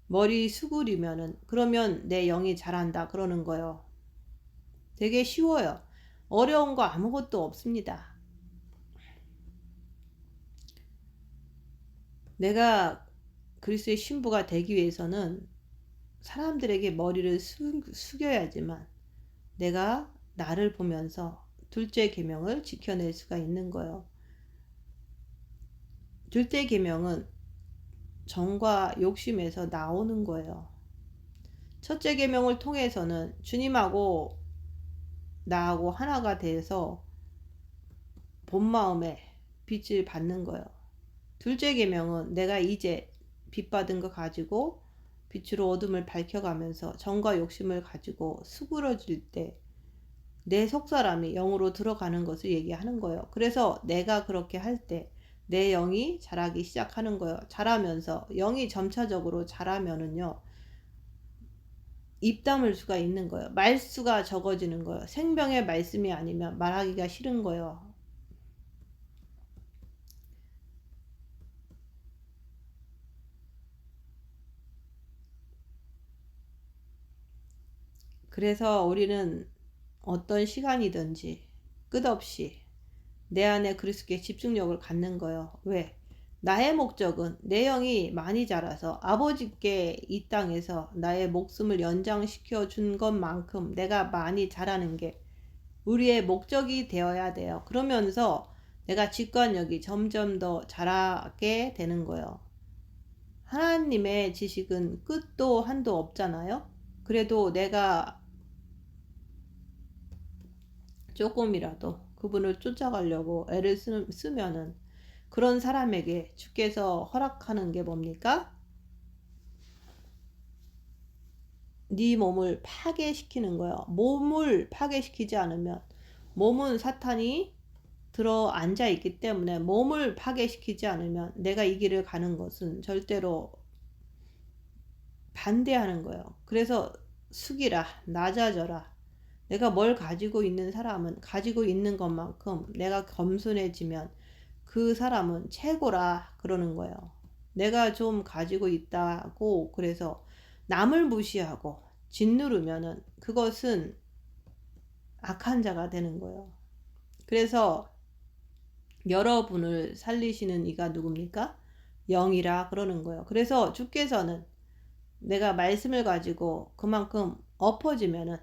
머리 수그리면은 그러면 내 영이 자란다 그러는 거예요. 되게 쉬워요. 어려운 거 아무것도 없습니다. 내가 그리스도의 신부가 되기 위해서는 사람들에게 머리를 숙여야지만 내가 나를 보면서 둘째 계명을 지켜낼 수가 있는 거예요. 둘째 계명은 정과 욕심에서 나오는 거예요. 첫째 계명을 통해서는 주님하고 나하고 하나가 돼서 본 마음에 빛을 받는 거예요. 둘째 계명은 내가 이제 빛 받은 거 가지고 빛으로 어둠을 밝혀가면서 정과 욕심을 가지고 수그러질 때 내 속사람이 영으로 들어가는 것을 얘기하는 거예요. 그래서 내가 그렇게 할 때 내 영이 자라기 시작하는 거예요. 자라면서 영이 점차적으로 자라면은요 입 다물 수가 있는 거예요. 말수가 적어지는 거예요. 생명의 말씀이 아니면 말하기가 싫은 거예요. 그래서 우리는 어떤 시간이든지 끝없이 내 안에 그리스도께 집중력을 갖는 거예요. 왜? 나의 목적은 내 영이 많이 자라서 아버지께 이 땅에서 나의 목숨을 연장시켜 준 것만큼 내가 많이 자라는 게 우리의 목적이 되어야 돼요. 그러면서 내가 직관력이 점점 더 자라게 되는 거예요. 하나님의 지식은 끝도 한도 없잖아요. 그래도 내가 조금이라도 그분을 쫓아가려고 애를 쓰면은 그런 사람에게 주께서 허락하는 게 뭡니까? 네 몸을 파괴시키는 거예요. 몸을 파괴시키지 않으면 몸은 사탄이 들어 앉아 있기 때문에 몸을 파괴시키지 않으면 내가 이 길을 가는 것은 절대로 반대하는 거예요. 그래서 숙이라, 낮아져라. 내가 뭘 가지고 있는 사람은 가지고 있는 것만큼 내가 겸손해지면 그 사람은 최고라 그러는 거예요. 내가 좀 가지고 있다고 그래서 남을 무시하고 짓누르면은 그것은 악한 자가 되는 거예요. 그래서 여러분을 살리시는 이가 누굽니까? 영이라 그러는 거예요. 그래서 주께서는 내가 말씀을 가지고 그만큼 엎어지면은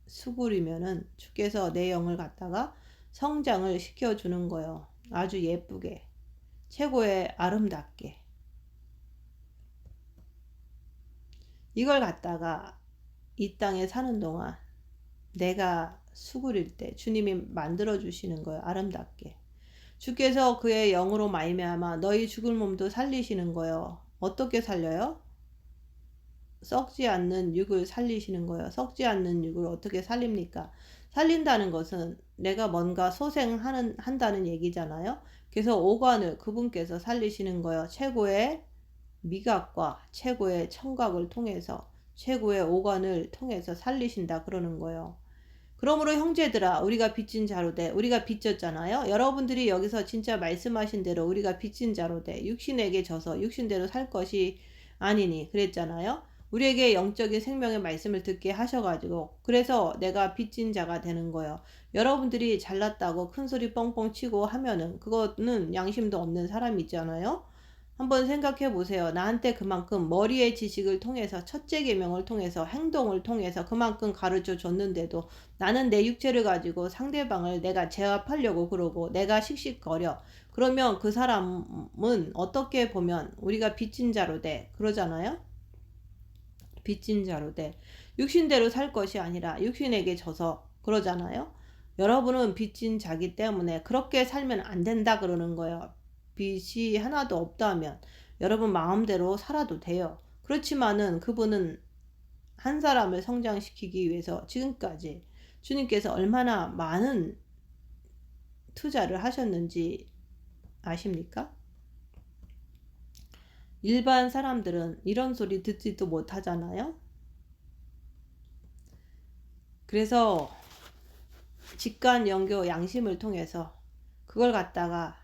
수그리면은 주께서 내 영을 갖다가 성장을 시켜주는 거예요. 아주 예쁘게 최고의 아름답게 이걸 갖다가 이 땅에 사는 동안 내가 수그릴 때 주님이 만들어 주시는 거예요. 아름답게 주께서 그의 영으로 말미암아 너희 죽을 몸도 살리시는 거예요. 어떻게 살려요? 썩지 않는 육을 살리시는 거예요. 썩지 않는 육을 어떻게 살립니까? 살린다는 것은 내가 뭔가 한다는 얘기잖아요. 그래서 오관을 그분께서 살리시는 거예요. 최고의 미각과 최고의 청각을 통해서 최고의 오관을 통해서 살리신다 그러는 거예요. 그러므로 형제들아 우리가 빚진 자로 돼. 우리가 빚졌잖아요. 여러분들이 여기서 진짜 말씀하신 대로 우리가 빚진 자로 돼. 육신에게 져서 육신대로 살 것이 아니니 그랬잖아요. 우리에게 영적인 생명의 말씀을 듣게 하셔가지고 그래서 내가 빚진 자가 되는 거예요. 여러분들이 잘났다고 큰소리 뻥뻥 치고 하면은 그거는 양심도 없는 사람이 있잖아요. 한번 생각해 보세요. 나한테 그만큼 머리의 지식을 통해서 첫째 계명을 통해서 행동을 통해서 그만큼 가르쳐 줬는데도 나는 내 육체를 가지고 상대방을 내가 제압하려고 그러고 내가 씩씩거려. 그러면 그 사람은 어떻게 보면 우리가 빚진 자로 돼. 그러잖아요. 빚진 자로 돼. 육신대로 살 것이 아니라 육신에게 져서 그러잖아요. 여러분은 빚진 자기 때문에 그렇게 살면 안 된다 그러는 거예요. 빚이 하나도 없다면 여러분 마음대로 살아도 돼요. 그렇지만은 그분은 한 사람을 성장시키기 위해서 지금까지 주님께서 얼마나 많은 투자를 하셨는지 아십니까? 일반 사람들은 이런 소리 듣지도 못하잖아요. 그래서 직관, 영교, 양심을 통해서 그걸 갖다가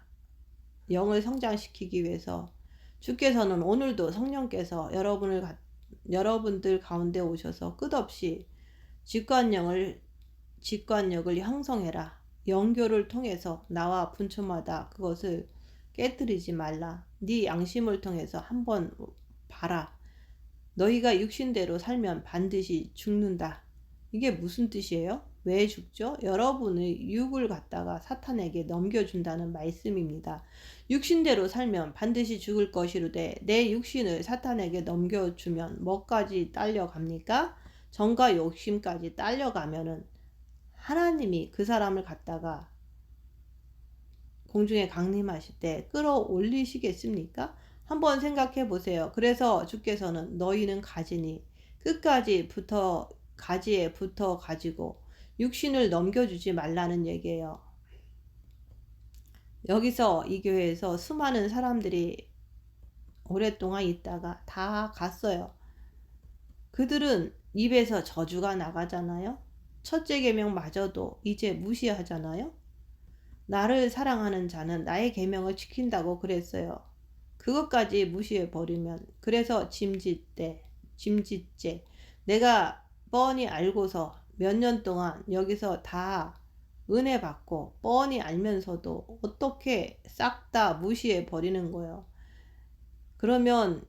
영을 성장시키기 위해서 주께서는 오늘도 성령께서 여러분들 가운데 오셔서 끝없이 직관력을 형성해라. 영교를 통해서 나와 분초마다 그것을 깨뜨리지 말라. 네 양심을 통해서 한번 봐라. 너희가 육신대로 살면 반드시 죽는다. 이게 무슨 뜻이에요? 왜 죽죠? 여러분의 육을 갖다가 사탄에게 넘겨준다는 말씀입니다. 육신대로 살면 반드시 죽을 것이로되 내 육신을 사탄에게 넘겨주면 뭐까지 딸려갑니까? 정과 욕심까지 딸려가면은 하나님이 그 사람을 갖다가 공중에 강림하실 때 끌어올리시겠습니까? 한번 생각해 보세요. 그래서 주께서는 너희는 가지니 끝까지 가지에 붙어 가지고 육신을 넘겨주지 말라는 얘기예요. 여기서 이 교회에서 수많은 사람들이 오랫동안 있다가 다 갔어요. 그들은 입에서 저주가 나가잖아요. 첫째 계명마저도 이제 무시하잖아요. 나를 사랑하는 자는 나의 계명을 지킨다고 그랬어요. 그것까지 무시해버리면 그래서 짐짓죄 내가 뻔히 알고서 몇 년 동안 여기서 다 은혜 받고 뻔히 알면서도 어떻게 싹 다 무시해 버리는 거예요. 그러면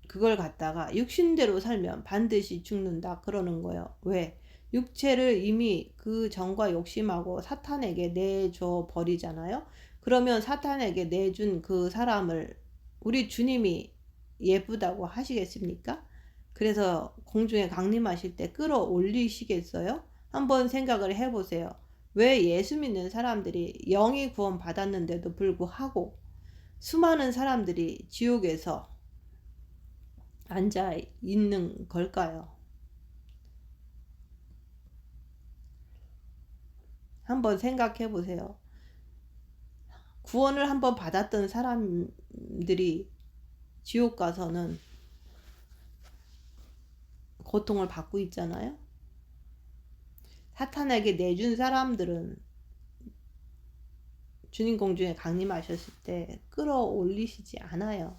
그걸 갖다가 육신대로 살면 반드시 죽는다 그러는 거예요. 왜? 육체를 이미 그 정과 욕심하고 사탄에게 내줘 버리잖아요. 그러면 사탄에게 내준 그 사람을 우리 주님이 예쁘다고 하시겠습니까? 그래서 공중에 강림하실 때 끌어올리시겠어요? 한번 생각을 해보세요. 왜 예수 믿는 사람들이 영이 구원 받았는데도 불구하고 수많은 사람들이 지옥에서 앉아 있는 걸까요? 한번 생각해 보세요. 구원을 한번 받았던 사람들이 지옥 가서는 고통을 받고 있잖아요. 사탄에게 내준 사람들은 주님 공중에 강림하셨을 때 끌어올리시지 않아요.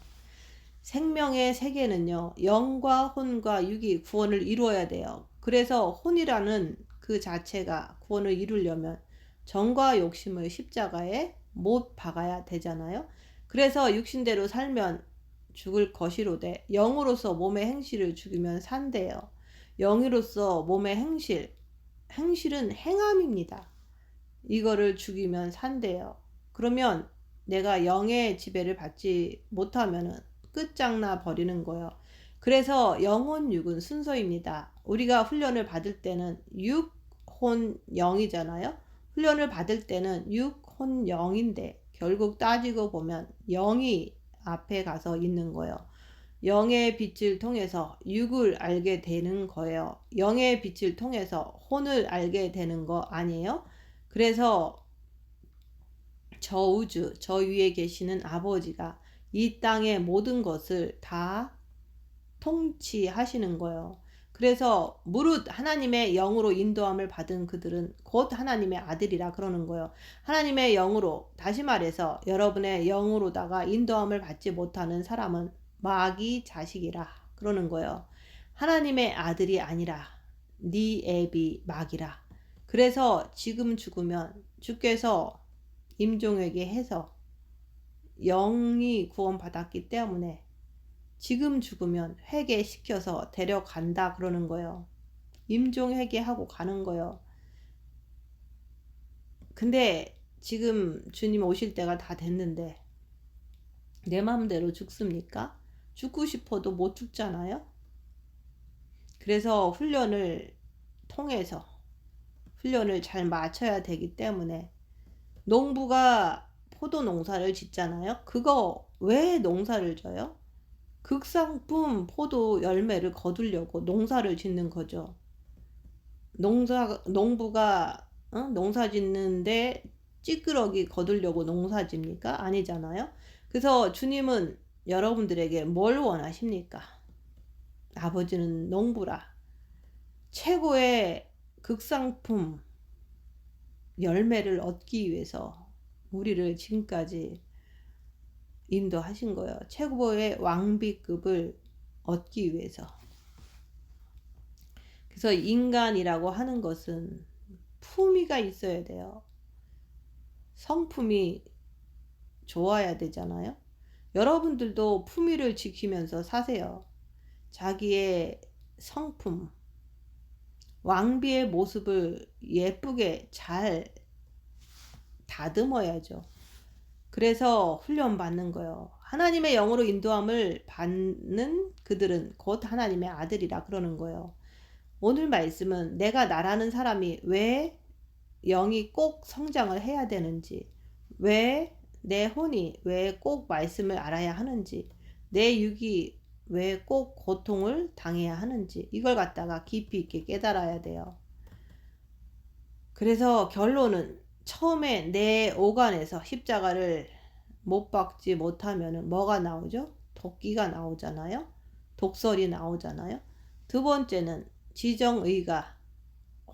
생명의 세계는요, 영과 혼과 육이 구원을 이루어야 돼요. 그래서 혼이라는 그 자체가 구원을 이루려면 정과 욕심을 십자가에 못 박아야 되잖아요. 그래서 육신대로 살면 죽을 것이로되 영으로서 몸의 행실을 죽이면 산대요. 영으로서 몸의 행실은 행함입니다. 이거를 죽이면 산대요. 그러면 내가 영의 지배를 받지 못하면은 끝장나 버리는 거예요. 그래서 영혼 육은 순서입니다. 우리가 훈련을 받을 때는 육, 혼, 영이잖아요. 훈련을 받을 때는 육, 혼, 영인데 결국 따지고 보면 영이 앞에 가서 있는 거예요. 영의 빛을 통해서 육을 알게 되는 거예요. 영의 빛을 통해서 혼을 알게 되는 거 아니에요? 그래서 저 우주, 저 위에 계시는 아버지가 이 땅의 모든 것을 다 통치하시는 거예요. 그래서 무릇 하나님의 영으로 인도함을 받은 그들은 곧 하나님의 아들이라 그러는 거예요. 하나님의 영으로, 다시 말해서 여러분의 영으로다가 인도함을 받지 못하는 사람은 마귀 자식이라 그러는 거예요. 하나님의 아들이 아니라 네 애비 마귀라. 그래서 지금 죽으면 주께서 임종에게 해서 영이 구원받았기 때문에 지금 죽으면 회개시켜서 데려간다 그러는 거예요. 임종 회개하고 가는 거예요. 근데 지금 주님 오실 때가 다 됐는데 내 마음대로 죽습니까? 죽고 싶어도 못 죽잖아요. 그래서 훈련을 통해서 훈련을 잘 맞춰야 되기 때문에 농부가 포도 농사를 짓잖아요. 그거 왜 농사를 져요? 극상품 포도 열매를 거두려고 농사를 짓는 거죠. 농부가 농사 짓는데 찌끄러기 거두려고 농사 집니까? 아니잖아요. 그래서 주님은 여러분들에게 뭘 원하십니까? 아버지는 농부라 최고의 극상품 열매를 얻기 위해서 우리를 지금까지 인도하신 거예요. 최고의 왕비급을 얻기 위해서. 그래서 인간이라고 하는 것은 품위가 있어야 돼요. 성품이 좋아야 되잖아요. 여러분들도 품위를 지키면서 사세요. 자기의 성품, 왕비의 모습을 예쁘게 잘 다듬어야죠. 그래서 훈련 받는 거예요. 하나님의 영으로 인도함을 받는 그들은 곧 하나님의 아들이라 그러는 거예요. 오늘 말씀은 내가 나라는 사람이 왜 영이 꼭 성장을 해야 되는지, 왜 내 혼이 왜 꼭 말씀을 알아야 하는지, 내 육이 왜 꼭 고통을 당해야 하는지 이걸 갖다가 깊이 있게 깨달아야 돼요. 그래서 결론은 처음에 내 오간에서 십자가를 못 박지 못하면 뭐가 나오죠? 도끼가 나오잖아요. 독설이 나오잖아요. 두 번째는 지정의가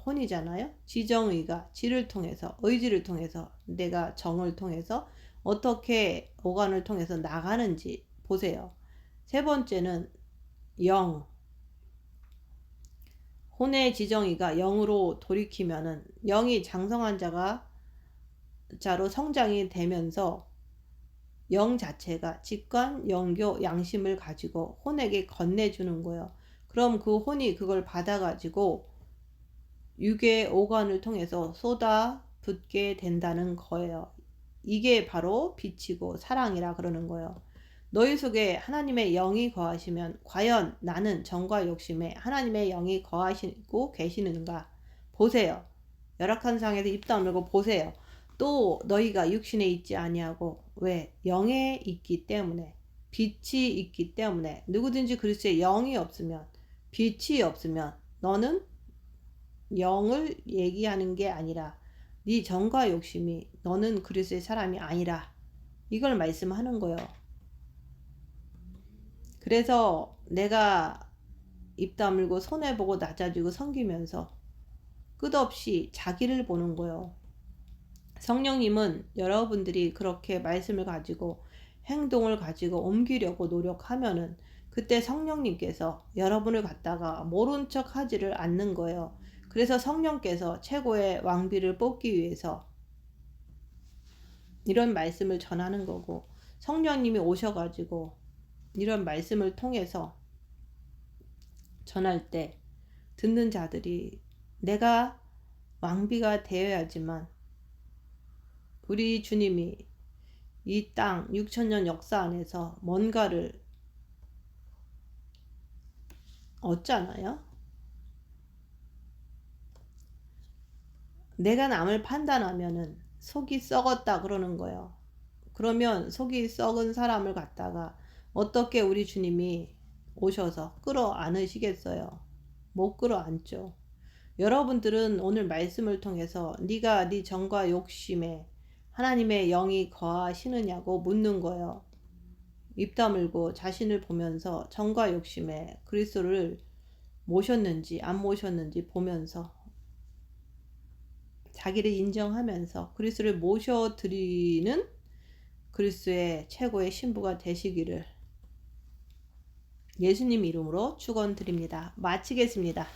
혼이잖아요. 지정의가 지를 통해서 의지를 통해서 내가 정을 통해서 어떻게 오간을 통해서 나가는지 보세요. 세 번째는 영 혼의 지정의가 영으로 돌이키면은 영이 장성한 자로 성장이 되면서 영 자체가 직관, 영교, 양심을 가지고 혼에게 건네주는 거예요. 그럼 그 혼이 그걸 받아가지고 육의 오간을 통해서 쏟아붓게 된다는 거예요. 이게 바로 빛이고 사랑이라 그러는 거예요. 너희 속에 하나님의 영이 거하시면 과연 나는 정과 욕심에 하나님의 영이 거하시고 계시는가 보세요. 열악한 상에서 입 다물고 보세요. 또 너희가 육신에 있지 아니하고 왜 영에 있기 때문에 빛이 있기 때문에 누구든지 그리스도의 영이 없으면 빛이 없으면 너는 영을 얘기하는 게 아니라 네 정과 욕심이 너는 그리스도의 사람이 아니라 이걸 말씀하는 거예요. 그래서 내가 입 다물고 손해보고 낮아지고 섬기면서 끝없이 자기를 보는 거예요. 성령님은 여러분들이 그렇게 말씀을 가지고 행동을 가지고 옮기려고 노력하면은 그때 성령님께서 여러분을 갖다가 모른 척 하지를 않는 거예요. 그래서 성령께서 최고의 왕비를 뽑기 위해서 이런 말씀을 전하는 거고 성령님이 오셔가지고 이런 말씀을 통해서 전할 때 듣는 자들이 내가 왕비가 되어야지만 우리 주님이 이 땅 6천년 역사 안에서 뭔가를 얻잖아요. 내가 남을 판단하면은 속이 썩었다 그러는 거예요. 그러면 속이 썩은 사람을 갖다가 어떻게 우리 주님이 오셔서 끌어안으시겠어요? 못 끌어안죠. 여러분들은 오늘 말씀을 통해서 네가 네 정과 욕심에 하나님의 영이 거하시느냐고 묻는 거예요. 입 다물고 자신을 보면서 정과 욕심에 그리스도를 모셨는지 안 모셨는지 보면서 자기를 인정하면서 그리스도를 모셔드리는 그리스도의 최고의 신부가 되시기를 예수님 이름으로 축원드립니다. 마치겠습니다.